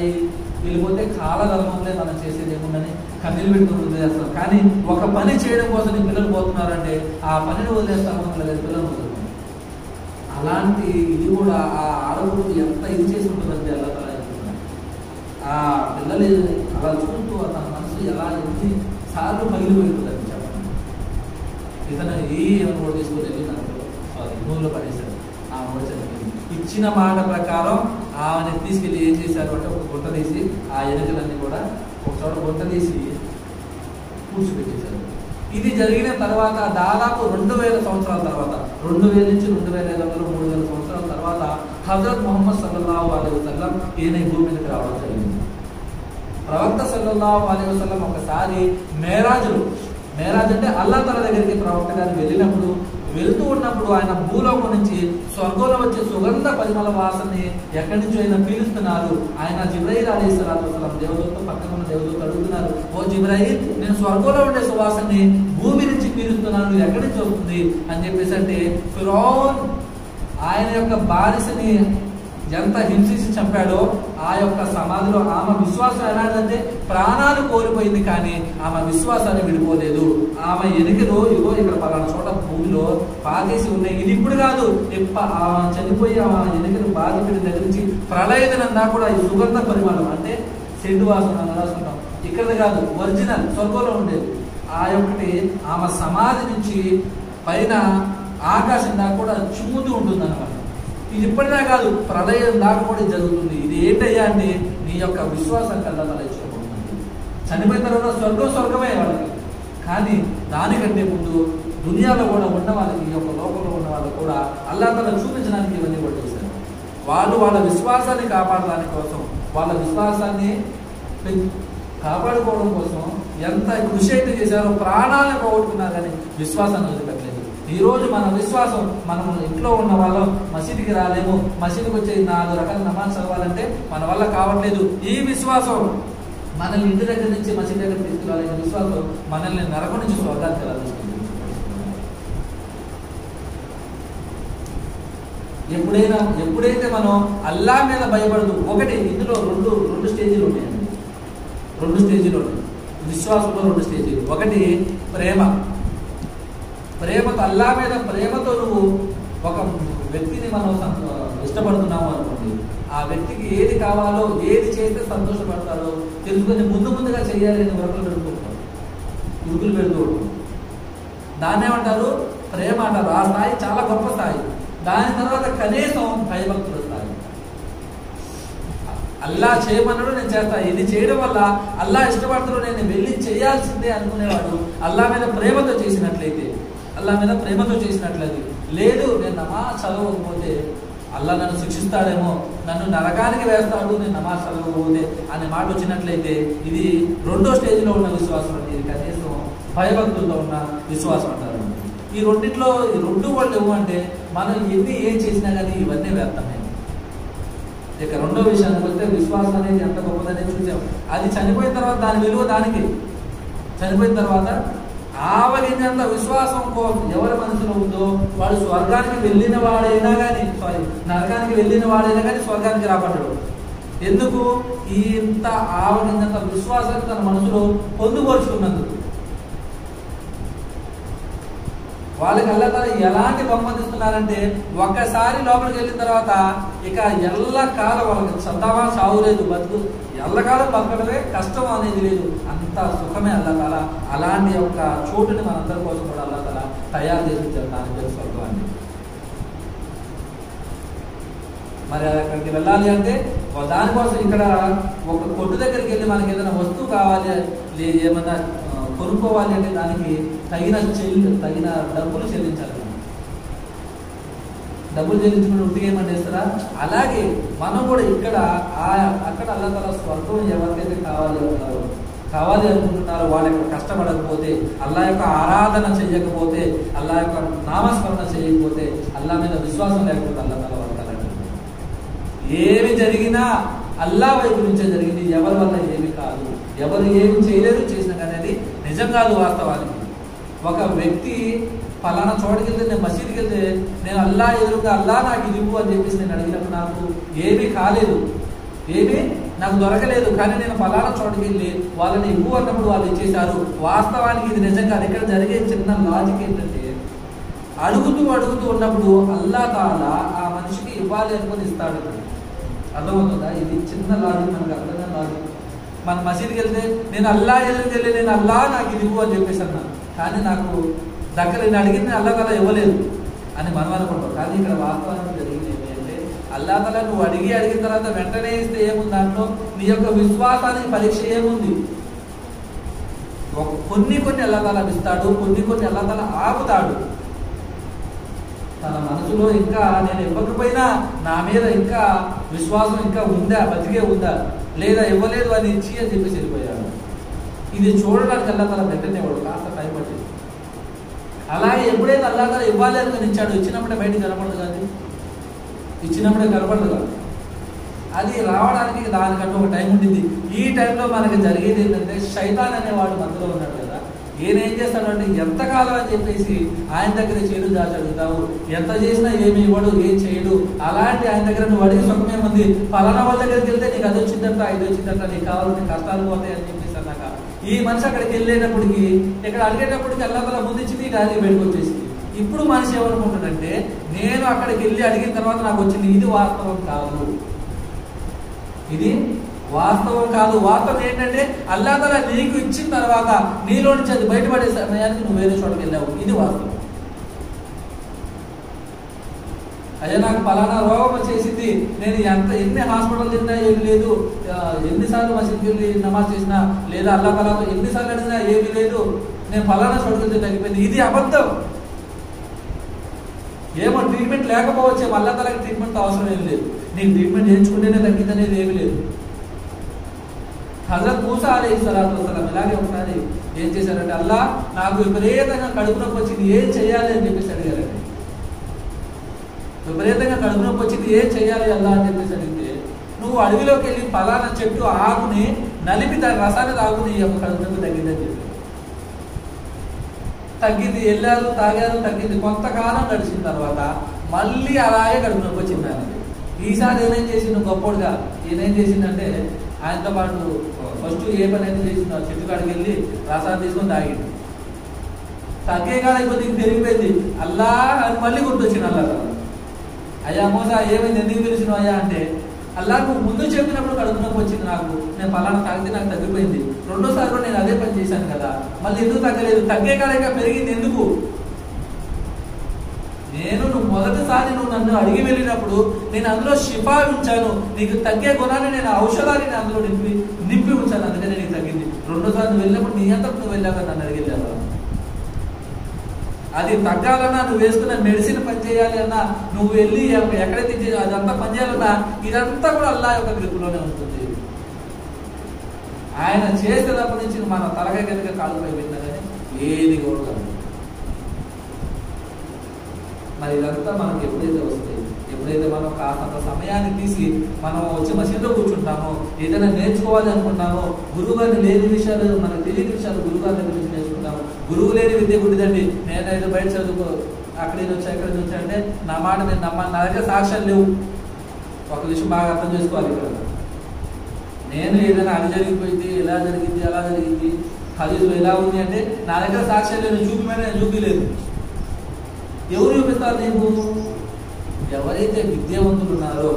వెళ్ళిపోతే కాలధర్మంలో మనం చేసేది ఏముందని కన్నీళ్ళు పెట్టుకుని వదిలేస్తాం. కానీ ఒక పని చేయడం కోసం నీ పిల్లలు పోతున్నారంటే ఆ పనిని వదిలేస్తాము, లేదా పిల్లలు వదులుతాం. అలాంటి ఇది కూడా ఆ ఆడవుడు ఎంత ఇది చేసి ఉంటుందంటే అలా తల ఆ పిల్లలు అలా చూస్తూ తన మనసు ఎలా ఎన్ని సార్లు పగిలిపోతుందని చెప్పండి. ఇతను ఏమో తీసుకుని వెళ్ళి నూనెలో పడేశాడు. ఆమె వచ్చింది ఇచ్చిన మాట ప్రకారం ఆమెను తీసుకెళ్ళి ఏం చేశారు అంటే ఒక గుంట తీసి ఆ ఎలుకలన్నీ కూడా ఒక చోట గుంట తీసి కూర్చోబెట్టేశారు. ఇది జరిగిన తర్వాత దాదాపు 2000 సంవత్సరాల తర్వాత, 2000 నుంచి 2500 3000 సంవత్సరాల తర్వాత హజరత్ ముహమ్మద్ సల్లల్లాహు అలైహి వసల్లం ఈయన భూమి మీదకి రావడం జరిగింది. ప్రవక్త సల్లల్లాహు అలైహి వసల్లం ఒకసారి మేరాజ్ అంటే అల్లాహ్ తఆలా దగ్గరికి ప్రవక్త గారు వెళ్ళినప్పుడు, వెళ్తూ ఉన్నప్పుడు ఆయన భూలోకం నుంచి స్వర్గంలో వచ్చే సుగంధ పరిమళ వాసనని ఎక్కడి నుంచో ఆయన పీలుస్తున్నారు. ఆయన జిబ్రాయిల్ అలైహిస్సలాతు వస్సలాం దేవదూత పక్కన ఉన్న దేవదూత అడుగుతున్నారు, ఓ జిబ్రాయిల్, నేను స్వర్గంలో ఉండే సువాసనని భూమి నుంచి పీలుస్తున్నాను, ఇది ఎక్కడి నుంచి వస్తుంది అని చెప్పేసి అంటే, ఫిరౌన్ ఆయన యొక్క బానిసని ఎంత హింసించి చంపాడో ఆ యొక్క సమాధిలో ఆమె విశ్వాసం ఎలాంటిదంటే ప్రాణాలు కోల్పోయింది, కానీ ఆమె విశ్వాసాన్ని విడిపోలేదు. ఆమె ఎనికలు ఇగో ఇక్కడ పలానా చోట భూమిలో పాతేసి ఉన్నాయి, ఇది ఇప్పుడు కాదు, చనిపోయి ఆమె ఎనికలు బాధితుడి దగ్గర నుంచి ప్రళయదినందా కూడా ఈ సుగంధ పరిమాణం అంటే సెంటు వాసన రాసుకుంటాం, ఇక్కడ కాదు, ఒరిజినల్ స్వర్గంలో ఉండేది. ఆ యొక్కటి ఆమె సమాధి నుంచి పైన ఆకాశం దాకా కూడా చుమ్ముతూ ఉంటుంది అన్నమాట. ఇది ఇప్పటిదా కాదు, ప్రళయం దాకా కూడా జరుగుతుంది. ఇది ఏంటయ్యా అంటే నీ యొక్క విశ్వాసం కల్లా తలెచ్చుకోబోతుంది. చనిపోయిన తర్వాత స్వర్గమే వాళ్ళకి, కానీ దానికంటే ముందు దునియాలో కూడా ఉన్న వాళ్ళకి, ఈ యొక్క లోకంలో ఉన్న వాళ్ళకి కూడా అల్లాహ్ తఆలా చూపించడానికి ఇవన్నీ కూడా చేశారు. వాళ్ళు వాళ్ళ విశ్వాసాన్ని కాపాడడానికి కోసం, వాళ్ళ విశ్వాసాన్ని కాపాడుకోవడం కోసం ఎంత కృషి అయితే చేశారో, ప్రాణాలను పోగొట్టుకున్నారు కానీ విశ్వాసాన్ని వదిలిపెట్టలేదు. ఈరోజు మన విశ్వాసం, మనం ఇంట్లో ఉన్న వాళ్ళం మసీదుకి రాలేము, మసీదుకి వచ్చే 4 రకాల నమాజ్ చదవాలంటే మన వల్ల కావట్లేదు. ఈ విశ్వాసం మనల్ని ఇంటి దగ్గర నుంచి మసీదు దగ్గర తీసుకురాలే విశ్వాసం మనల్ని నరకం నుంచి స్వర్గానికి తీసుకుంటుంది. ఎప్పుడైతే మనం అల్లాహ్ మీద భయపడదు, ఒకటి ఇందులో రెండు స్టేజీలు ఉన్నాయండి, 2 స్టేజీలు ఉన్నాయి విశ్వాసంలో, 2 స్టేజీలు. ఒకటి ప్రేమతో అల్లాహ్ మీద ప్రేమతో నువ్వు ఒక వ్యక్తిని మనం ఇష్టపడుతున్నాము అనుకోండి, ఆ వ్యక్తికి ఏది కావాలో, ఏది చేస్తే సంతోషపడతాడో తెలుసుకొని ముందుగా చేయాలి అని ఉరుకులు పెడుతూ ఉంటాం. దాన్ని ఏమంటారు? ప్రేమ అంటారు. ఆ స్థాయి చాలా గొప్ప స్థాయి. దాని తర్వాత కనీసం భయభక్తుల స్థాయి. అల్లా చేయమన్నాడు, నేను చేస్తా, ఇది చేయడం వల్ల అల్లా ఇష్టపడుతున్నాడు, నేను వెళ్ళి చేయాల్సిందే అనుకునేవాడు అల్లా మీద ప్రేమతో చేసినట్లయితే, లేదు నేను నమాజ్ చదవకపోతే అల్లా నన్ను శిక్షిస్తాడేమో, నన్ను నరకానికి వేస్తాడు నేను నమాజ్ చదవకపోతే అనే మాట వచ్చినట్లయితే ఇది 2వ స్టేజ్లో ఉన్న విశ్వాసం అండి. ఇది కనీసం భయభక్తులతో ఉన్న విశ్వాసం అంటారు. ఈ రెండిట్లో 2 వాళ్ళు ఏమంటే మనం ఏం చేసినా కానీ ఇవన్నీ వ్యర్థమే. ఇక 2వ విషయానికి వస్తే విశ్వాసం అనేది ఎంత గొప్పదనేది చూసాం. అది చనిపోయిన తర్వాత దాని విలువ దానికి, చనిపోయిన తర్వాత ఆవలినంత విశ్వాసం కోసం ఎవరి మనసులో ఉందో వాడు స్వర్గానికి వెళ్ళిన వాడైనా కానీ, నరకానికి వెళ్ళిన వాడైనా కానీ స్వర్గానికి రాబడ్డాడు. ఎందుకు? ఇంత ఆవలినంత విశ్వాసాన్ని తన మనసులో పొందుపరుచుకున్నందుకు. వాళ్ళకి అల్లాహ్ తఆలా ఎలాంటి బహుమతిస్తున్నారంటే, ఒక్కసారి లోపలికి వెళ్ళిన తర్వాత ఇక ఎల్లకాలం వాళ్ళకి చద్దామా చావు లేదు, ఎల్లకాలం బతకడమే కష్టం అనేది లేదు, అంత సుఖమే అల్లాహ్ తఆలా. అలాంటి ఒక చోటుని మనందరి కోసం కూడా అల్లాహ్ తఆలా తయారు చేసి ఇచ్చారు, దాని పేరు స్వర్గం. మరి అక్కడికి వెళ్ళాలి అంటే దానికోసం ఇక్కడ ఒక కొట్టు దగ్గరికి వెళ్ళి మనకి ఏదైనా వస్తువు కావాలి, ఏమన్నా కొనుక్కోవాలి అంటే దానికి తగిన డబ్బులు చెల్లించాలి. డబ్బులు చెల్లించుకుని ఉట్టిగా ఏమని చేస్తారా? అలాగే మనం కూడా ఇక్కడ అక్కడ అల్లాహ్ తాలా స్వర్గం ఎవరికైతే కావాలి అనుకుంటున్నారో వాళ్ళు ఇక్కడ కష్టపడకపోతే, అల్లాహ్ యొక్క ఆరాధన చేయకపోతే, అల్లాహ్ యొక్క నామస్మరణ చేయకపోతే, అల్లాహ్ మీద విశ్వాసం లేకపోతే అల్లాహ్ తాలా వర్తాలంటే ఏమి జరిగినా అల్లాహ్ వైపు నుంచే జరిగింది, ఎవరి వల్ల ఏమి కాదు. ఎవరు ఏమి చేయలేరు, చేసినా కానీ అది నిజం కాదు. వాస్తవానికి ఒక వ్యక్తి ఫలానా చోటుకి వెళ్తే, నేను మసీదుకి వెళ్తే నేను అల్లాహ్ ఎదురుగా అల్లాహ్ నాకు ఇది ఇవ్వు అని చెప్పేసి నేను అడిగినప్పుడు నాకు ఏమీ కాలేదు, ఏమీ నాకు దొరకలేదు. కానీ నేను ఫలానా చోటుకి వెళ్ళి వాళ్ళని ఇవ్వు అన్నప్పుడు వాళ్ళు ఇచ్చేశారు. వాస్తవానికి ఇది నిజంగా ఇక్కడ జరిగే చిన్న లాజిక్ ఏంటంటే, అడుగుతూ ఉన్నప్పుడు అల్లాహ్ తాలా ఆ మనిషికి ఇవ్వాలి అనుకుని ఇస్తాడు. అర్థమవుతుందా? ఇది చిన్న లాజిక్, మనకు అర్థంగా లాజిక్. మన మసీదుకి వెళ్తే నేను అల్లాహ్ ఎదురుకి వెళ్ళి నేను అల్లాహ్ నాకు ఇది ఇవ్వు అని చెప్పేసి అన్నాను, కానీ నాకు దగ్గర నేను అడిగింది అల్లాహ్ తాలా ఇవ్వలేదు అని మనం అనుకుంటాం. కానీ ఇక్కడ వాస్తవానికి జరిగింది ఏంటంటే, అల్లాహ్ తాలా నువ్వు అడిగిన తర్వాత వెంటనే ఇస్తే ఏముంది దాంట్లో? నీ యొక్క విశ్వాసానికి పరీక్ష ఏముంది? కొన్ని అల్లాహ్ తాలా ఇస్తాడు, కొన్ని అల్లాహ్ తాలా ఆపుతాడు. తన మనసులో ఇంకా నేను ఇవ్వకపోయినా నా మీద ఇంకా విశ్వాసం ఇంకా ఉందా, బతికే ఉందా, లేదా ఇవ్వలేదు అని ఇచ్చి అని చెప్పేసి వెళ్ళిపోయాడు. ఇది చూడడానికి అల్లాహ్ తాలా వెంటనే వాడు కాస్త టైం పట్టింది. అలాగే ఎప్పుడైతే అల్లాహ్ తాలా ఇవ్వాలి అనుకుని ఇచ్చాడు, ఇచ్చినప్పుడే బయటికి కనపడదు కాదు, ఇచ్చినప్పుడే కనపడదు కాదు. అది రావడానికి దానికంటూ ఒక టైం ఉండింది. ఈ టైంలో మనకి జరిగేది ఏంటంటే, శైతాన్ అనేవాడు మనలో ఉన్నాడు కదా, ఈయన ఏం చేస్తాడంటే ఎంతకాలం అని చెప్పేసి ఆయన దగ్గర చేడు దాచి అడుగుతావు, ఎంత చేసినా ఏమి ఇవ్వడు, ఏం చేయడు. అలాంటి ఆయన దగ్గర నువ్వు అడిగి సుఖమేముంది, పలానా వాళ్ళ దగ్గరికి వెళ్తే నీకు అది వచ్చిందంట, ఇది వచ్చిందంట, నీకు కావాల్సిన కష్టాలు పోతాయి అని చెప్పేసి అన్నాక ఈ మనిషి అక్కడికి వెళ్ళేటప్పటికి, ఇక్కడ అడిగేటప్పటికి అల్లాహ్ తాలా ముందు ఇచ్చింది, గాలి బయటకు వచ్చేసింది. ఇప్పుడు మనిషి ఏమనుకుంటాడంటే, నేను అక్కడికి వెళ్ళి అడిగిన తర్వాత నాకు వచ్చింది, ఇది వాస్తవం కాదు, ఇది వాస్తవం కాదు. వాస్తవం ఏంటంటే అల్లాహ్ తాలా నీకు ఇచ్చిన తర్వాత నీలో నుంచి అది బయటపడే సమయానికి నువ్వు వేరే చోటకి వెళ్ళావు, ఇది వాస్తవం. అయ్యా నాకు పలానా రోగం వచ్చేసింది, నేను ఎన్ని హాస్పిటల్ తిన్నా ఏమి లేదు, ఎన్నిసార్లు మసీదుకి వెళ్ళి నమాజ్ చేసినా లేదా అల్లాహ్ తాలాతో ఎన్నిసార్లు అడిగినా ఏమీ లేదు, నేను పలానా చోటుకి వెళ్తే తగ్గిపోయింది, ఇది అబద్ధం. ఏమో ట్రీట్మెంట్ లేకపోవచ్చేమో, అల్లాహ్ తాలాకి ట్రీట్మెంట్ అవసరం ఏం లేదు, నీకు ట్రీట్మెంట్ చేయించుకుంటేనే తగ్గిందనేది ఏమీ లేదు. హజరత్ మూసా అలైహిస్సలాతు వస్సలాం ఇలాగే ఒకసారి ఏం చేశారంటే, అల్లాహ్ నాకు విపరీతంగా కడుపు నొప్పి వచ్చింది, ఏం చేయాలి అని చెప్పేసి అడిగారండి. విపరీతంగా కడుపు నొప్పి వచ్చింది, ఏం చేయాలి అల్లాహ్ అని చెప్పేసి అడిగితే, నువ్వు అడవిలోకి వెళ్ళి ఫలానా చెట్టు ఆకుని నలిపి దాని రసాన్ని తాగుని ఈ యొక్క కడుపు నొప్పి తగ్గిందని చెప్పి తగ్గింది. వెళ్ళారు, తాగారు, తగ్గింది. కొంతకాలం గడిచిన తర్వాత మళ్ళీ అలాగే కడుపు నొప్పి వచ్చింది ఆయనకి. ఈసారి ఏమేం చేసిండు గొప్పోడుగా, ఈయనేం చేసిందంటే ఆయనతో పాటు ఫస్ట్ ఏ పని అయితే చేసిందో చెట్టు కాడికి వెళ్ళి రసాన్ని తీసుకొని తాగిండు. తగ్గే కాలం కొద్దిగా పెరిగిపోయింది. అల్లాహ్ అని మళ్ళీ గుర్తొచ్చింది అల్లాహ్. అయ్యా మోసా ఏమైంది, ఎందుకు పిలిచినావు అయ్యా అంటే, అల్లాహ్ నువ్వు ముందు చెప్పినప్పుడు కడుపు నొప్పి వచ్చింది నాకు, నేను పలానా తాగితే నాకు తగ్గిపోయింది, రెండోసారి కూడా నేను అదే పని చేశాను కదా, మళ్ళీ ఎందుకు తగ్గలేదు, తగ్గే కాలంగా పెరిగింది ఎందుకు? నువ్వు మొదటిసారి నువ్వు నన్ను అడిగి వెళ్ళినప్పుడు నేను అందులో షిఫా ఉంచాను, నీకు తగ్గే గుణాన్ని నేను ఔషధాన్ని అందులో నింపి ఉంచాను, అందుకనే నీకు తగ్గింది. రెండోసారి నువ్వు వెళ్ళినప్పుడు నీ అంతా నువ్వు వెళ్ళాక నన్ను అడిగి వెళ్ళావా? అది తగ్గాలన్నా, నువ్వు వేసుకున్న మెడిసిన్ పని చేయాలి అన్నా, నువ్వు వెళ్ళి ఎక్కడైతే అదంతా పని చేయాలన్నా, ఇదంతా కూడా అల్లాహ్ యొక్క గ్రిప్పులోనే ఉంటుంది. ఆయన చేసేటప్పటి నుంచి మన తలకాయ కనుక కాలుపై వెళ్ళినా కానీ ఏది కూడా. మరి ఇదంతా మనకి ఎప్పుడైతే వస్తాయి, ఎప్పుడైతే మనం కాస్తంత సమయాన్ని తీసి మనం వచ్చి మసీదులో కూర్చుంటామో, ఏదైనా నేర్చుకోవాలి అనుకుంటామో, గురువు గారిని లేని విషయాలు, మనకు తెలియని విషయాలు గురువు గారి దగ్గర నుంచి నేర్చుకుంటాము. గురువు లేని విద్య గుడిదండి, నేనైతే బయట చదువుకో, అక్కడి నుంచి ఎక్కడి నుంచి అంటే నా మాట నేను నమ్మాలి, నా దగ్గర సాక్ష్యాలు లేవు. ఒక విషయం బాగా అర్థం చేసుకోవాలి ఇక్కడ. నేను ఏదైనా అది జరిగిపోయింది, ఇలా జరిగింది, అలా జరిగింది, హదీసులో ఎలా ఉంది అంటే నా దగ్గర సాక్ష్యాలు లేదు, చూపిమైనా నేను చూపించలేదు. ఎవరు చూపిస్తారు నీకు? ఎవరైతే విద్యావంతులు ఉన్నారో,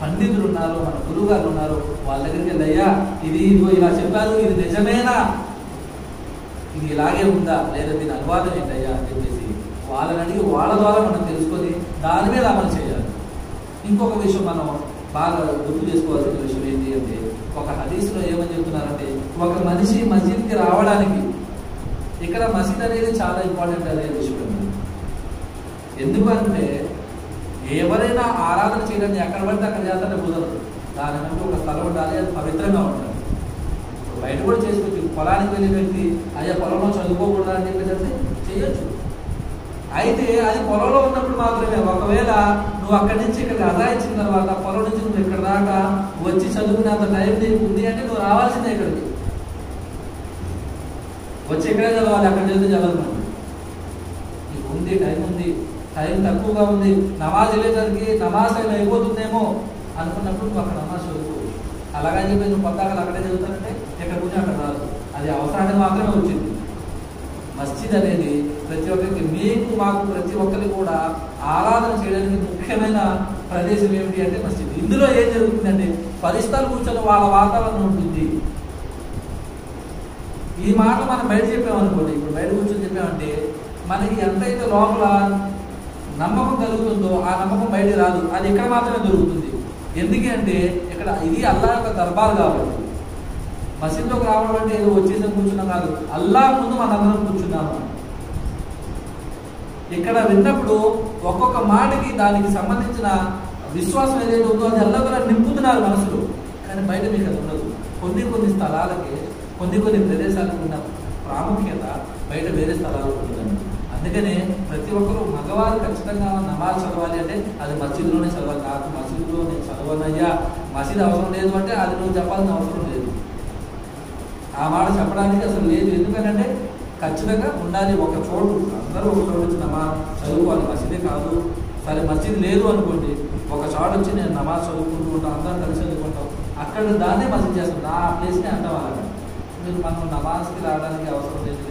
పండితులు ఉన్నారో, మన గురువు గారు ఉన్నారో వాళ్ళ దగ్గరికి వెళ్ళయ్యా, ఇది ఇలా చెప్పారు, ఇది నిజమేనా, ఇది ఇలాగే ఉందా, లేదా దీని అనువాదం ఏంటయ్యా అని చెప్పేసి వాళ్ళని అడిగి వాళ్ళ ద్వారా మనం తెలుసుకొని దాని మీద అమలు చేయాలి. ఇంకొక విషయం మనం బాగా గుర్తు చేసుకోవాల్సిన విషయం ఏంటి అంటే, ఒక హదీస్లో ఏమని చెప్తున్నారంటే, ఒక మనిషి మసీద్కి రావడానికి, ఇక్కడ మసీద్ అనేది చాలా ఇంపార్టెంట్ అనే విషయం. ఎందుకంటే ఎవరైనా ఆరాధన చేయడానికి ఎక్కడ పడితే అక్కడ చేస్తానే కుదరదు. దానికంటే ఒక స్థలం ఉండాలి, అది పవిత్రంగా ఉండాలి. బయట కూడా చేసుకోవచ్చు. పొలానికి వెళ్ళే వ్యక్తి అయ్యా పొలంలో చదువుకోకూడదు అని చెప్పేసి చేయొచ్చు. అయితే అది పొలంలో ఉన్నప్పుడు మాత్రమే. ఒకవేళ నువ్వు అక్కడి నుంచి ఇక్కడికి అదాయించిన తర్వాత పొలం నుంచి నువ్వు ఇక్కడ దాకా వచ్చి చదువుకునేంత టైం నీకు ఉంది అంటే నువ్వు రావాల్సిందే ఇక్కడికి. వచ్చి ఇక్కడే చదవాలి, అక్కడ చదివితే చదవదు. నీకు ఉంది, టైం ఉంది, టైం తక్కువగా ఉంది, నమాజ్ వెళ్ళేసరికి నమాజ్ టైం అయిపోతుందేమో అనుకున్నప్పుడు నువ్వు అక్కడ నమాజ్ చదువుకోవచ్చు. అలాగని చెప్పి నువ్వు కొత్తగా అక్కడే చదువుతానంటే ఎక్కడ కూర్చొని అక్కడ రాదు. అది అవసరానికి మాత్రమే వచ్చింది. మస్జిద్ అనేది ప్రతి ఒక్కరికి, మీకు మాకు ప్రతి ఒక్కరికి కూడా ఆరాధన చేయడానికి ముఖ్యమైన ప్రదేశం ఏమిటి అంటే మస్జిద్. ఇందులో ఏం జరుగుతుందంటే పరిస్థితులు కూర్చొని వాళ్ళ వాతావరణం ఉంటుంది. ఈ మాట మనం బయట చెప్పామనుకోండి, ఇప్పుడు బయట కూర్చొని చెప్పామంటే మనకి ఎంతైతే లోపల నమ్మకం కలుగుతుందో ఆ నమ్మకం బయట రాదు. అది ఇక్కడ మాత్రమే దొరుకుతుంది. ఎందుకంటే ఇక్కడ ఇది అల్లాహ్ యొక్క దర్బార్ కాబట్టి. మసీదులోకి రావడం అంటే ఏదో వచ్చేసి కూర్చున్నాం కాదు, అల్లాహ్ ముందు మనందరం కూర్చున్నాము. ఇక్కడ విన్నప్పుడు ఒక్కొక్క మాటకి దానికి సంబంధించిన విశ్వాసం ఏదైతే ఉందో అది అల్లాహ్ కూడా నింపుతున్నారు మనసులో. కానీ బయట మీకు అది ఉండదు. కొన్ని స్థలాలకి, కొన్ని ప్రదేశాలకు ఉన్న ప్రాముఖ్యత బయట వేరే స్థలాలకు ఉంటుందండి. అందుకనే ప్రతి ఒక్కరూ మగవారు ఖచ్చితంగా నమాజ్ చదవాలి అంటే అది మసీదులోనే చదవాలి. నాకు మసీదులో నేను చదవనయ్యా, మసీదు అవసరం లేదు అంటే అది నువ్వు చెప్పాల్సిన అవసరం లేదు. ఆ మాట చెప్పడానికి అసలు లేదు. ఎందుకంటే ఖచ్చితంగా ఉండాలి ఒక చోటు. అందరూ ఒక చోటు వచ్చి నమాజ్ చదువుకోవాలి. మసీదే కాదు, సరే మసీదు లేదు అనుకోండి, ఒక చోటు వచ్చి నేను నమాజ్ చదువుకుంటూ ఉంటాను, అందరం కలిసి చదువుకుంటాం, అక్కడ దాన్నే మసీదు చేస్తాం. నా ప్లేస్ని అంటాం. అలాగా మీరు మనం నమాజ్కి రావడానికి అవసరం లేదు,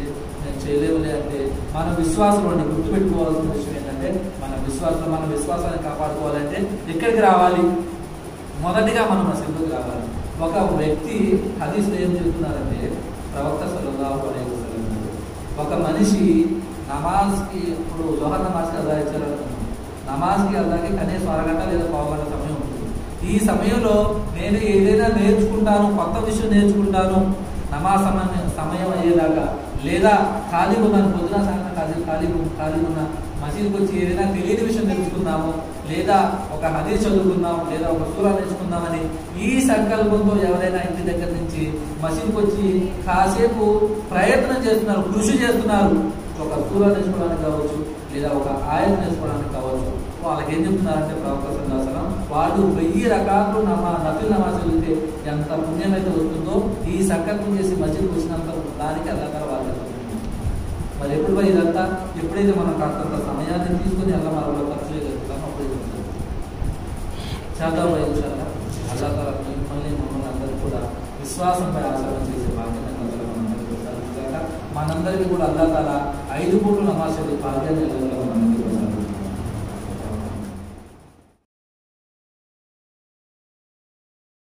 నేను చేయలేవులే అంటే మన విశ్వాసంలో గుర్తుపెట్టుకోవాల్సిన విషయం ఏంటంటే మన విశ్వాసాన్ని కాపాడుకోవాలంటే ఎక్కడికి రావాలి? మొదటిగా మనం మసీదులోకి రావాలి. ఒక వ్యక్తి హదీస్లో ఏం చెప్తున్నారంటే ప్రవక్త సల్లల్లాహు అలైహి వసల్లం ఒక మనిషి నమాజ్కి, ఇప్పుడు జోహర్ నమాజ్కి అదా ఇచ్చారనుకున్నాం, నమాజ్కి అదాకి కనీసం అరగంట లేదా పావుగంట సమయం ఉంటుంది. ఈ సమయంలో నేను ఏదైనా నేర్చుకుంటాను, కొత్త విషయం నేర్చుకుంటాను నమాజ్ సమయం అయ్యేదాకా, లేదా ఖాళీగా ఉన్నాను, పొద్దున సాయంత్రం ఖాళీగా ఉన్న మసీదుకి వచ్చి ఏదైనా తెలియని విషయం నేర్చుకుందాము, లేదా ఒక హదీస్ చదువుకుందాం, లేదా ఒక సూరా నేర్చుకుందామని ఈ సంకల్పంతో ఎవరైనా ఇంటి దగ్గర నుంచి మసీదుకి వచ్చి కాసేపు ప్రయత్నం చేస్తున్నారు, కృషి చేస్తున్నారు, ఒక సూరా నేర్చుకోవడానికి కావచ్చు, లేదా ఒక ఆయత నేర్చుకోవడానికి కావచ్చు, వాళ్ళకి ఏం చెప్తున్నారంటే ప్రవక్త సల్లల్లాహు అలైహి వసల్లం వాళ్ళు 1000 రకాలు నఫిల్ నమాజ్ చదివితే ఎంత పుణ్యం అయితే వస్తుందో ఈ సంకల్పం చేసి మసీదుకి వచ్చినంత దానికి అల్లాహ్ వాళ్ళు. మరి ఎప్పుడు ఇదంతా ఎప్పుడైతే మనం కాస్తంత సమయాన్ని తీసుకుని అల్లా మరో ఖర్చు చేయగలుగుతామో అప్పుడే చేద్దాం. అల్లాహ్ తాలా మిమ్మల్ని మమ్మల్ని అందరికీ కూడా విశ్వాసంపై ఆచరణ చేసే భాగ్యాన్ని మనందరికీ కూడా అల్లాహ్ తాలా 5 పూటలు నమాజ్ చదివే భాగ్యాన్ని